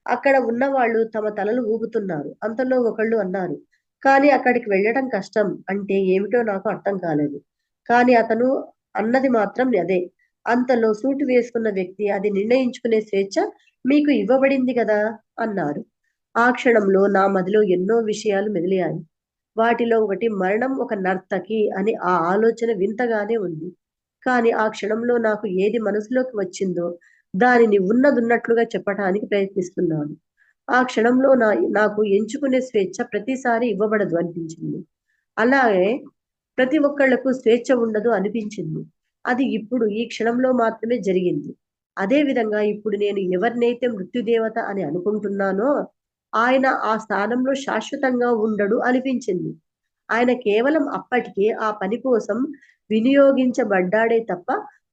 అక్కడ ఉన్న వాళ్ళు తమ తలలు ఊగుతున్నారు. అంతలో ఒకళ్ళు అన్నారు, కానీ అక్కడికి వెళ్ళడం కష్టం అంటే ఏమిటో నాకు అర్థం కాలేదు. కానీ అతను అన్నది మాత్రం అదే. అంతలో సూటు వేసుకున్న వ్యక్తి, అది నిర్ణయించుకునే స్వేచ్ఛ మీకు ఇవ్వబడింది కదా అన్నారు. ఆ క్షణంలో నా మదిలో ఎన్నో విషయాలు మెదిలాయి. వాటిలో ఒకటి, మరణం ఒక నర్తకి అని ఆ ఆలోచన వింతగానే ఉంది. కానీ ఆ క్షణంలో నాకు ఏది మనసులోకి వచ్చిందో దానిని ఉన్నదున్నట్లుగా చెప్పటానికి ప్రయత్నిస్తున్నాను. ఆ క్షణంలో నాకు ఎంచుకునే స్వేచ్ఛ ప్రతిసారి ఇవ్వబడదు అనిపించింది. అలాగే ప్రతి ఒక్కళ్లకు స్వేచ్ఛ ఉండదు అనిపించింది. అది ఇప్పుడు ఈ క్షణంలో మాత్రమే జరిగింది. అదే విధంగా ఇప్పుడు నేను ఎవరినైతే మృత్యుదేవత అని అనుకుంటున్నానో ఆయన ఆ స్థానంలో శాశ్వతంగా ఉండడు అనిపించింది. ఆయన కేవలం అప్పటికే ఆ పని కోసం వినియోగించబడ్డాడే తప్ప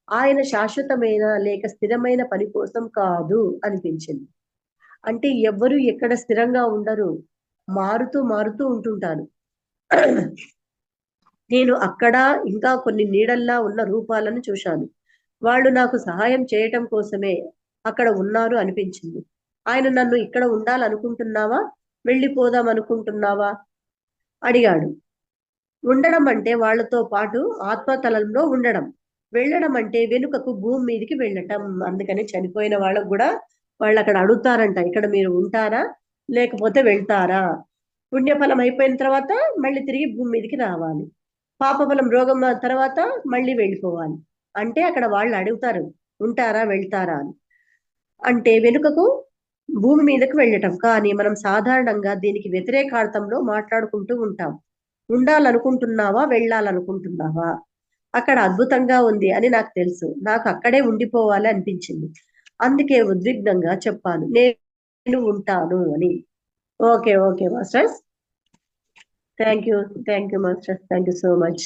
ఆయన శాశ్వతమైన లేక స్థిరమైన పని కోసం కాదు అనిపించింది. అంటే ఎవ్వరు ఎక్కడ స్థిరంగా ఉండరు, మారుతూ మారుతూ ఉంటుంటారు. నేను అక్కడ ఇంకా కొన్ని నీడల్లా ఉన్న రూపాలను చూశాను. వాళ్ళు నాకు సహాయం చేయటం కోసమే అక్కడ ఉన్నారు అనిపించింది. ఆయన నన్ను ఇక్కడ ఉండాలనుకుంటున్నావా, వెళ్ళిపోదాం అనుకుంటున్నావా అడిగాడు. ఉండడం అంటే వాళ్లతో పాటు ఆత్మతలంలో ఉండడం, వెళ్ళడం అంటే వెనుకకు భూమి మీదకి వెళ్ళటం. అందుకని చనిపోయిన వాళ్ళకు కూడా వాళ్ళు అక్కడ అడుగుతారంట, ఇక్కడ మీరు ఉంటారా లేకపోతే వెళ్తారా. పుణ్యఫలం అయిపోయిన తర్వాత మళ్ళీ తిరిగి భూమి మీదకి రావాలి, పాపఫలం రోగం తర్వాత మళ్ళీ వెళ్ళిపోవాలి. అంటే అక్కడ వాళ్ళు అడుగుతారు, ఉంటారా వెళ్తారా అని. అంటే వెనుకకు భూమి మీదకు వెళ్ళటం. కానీ మనం సాధారణంగా దీనికి వ్యతిరేకార్థంలో మాట్లాడుకుంటూ ఉంటాం. ఉండాలనుకుంటున్నావా, వెళ్ళాలనుకుంటున్నావా. అక్కడ అద్భుతంగా ఉంది అని నాకు తెలుసు. నాకు అక్కడే ఉండిపోవాలి అనిపించింది. అందుకే ఉద్విగ్నంగా చెప్పాను, నేను ఉంటాను అని. Okay masters. Thank you masters. Thank you so much.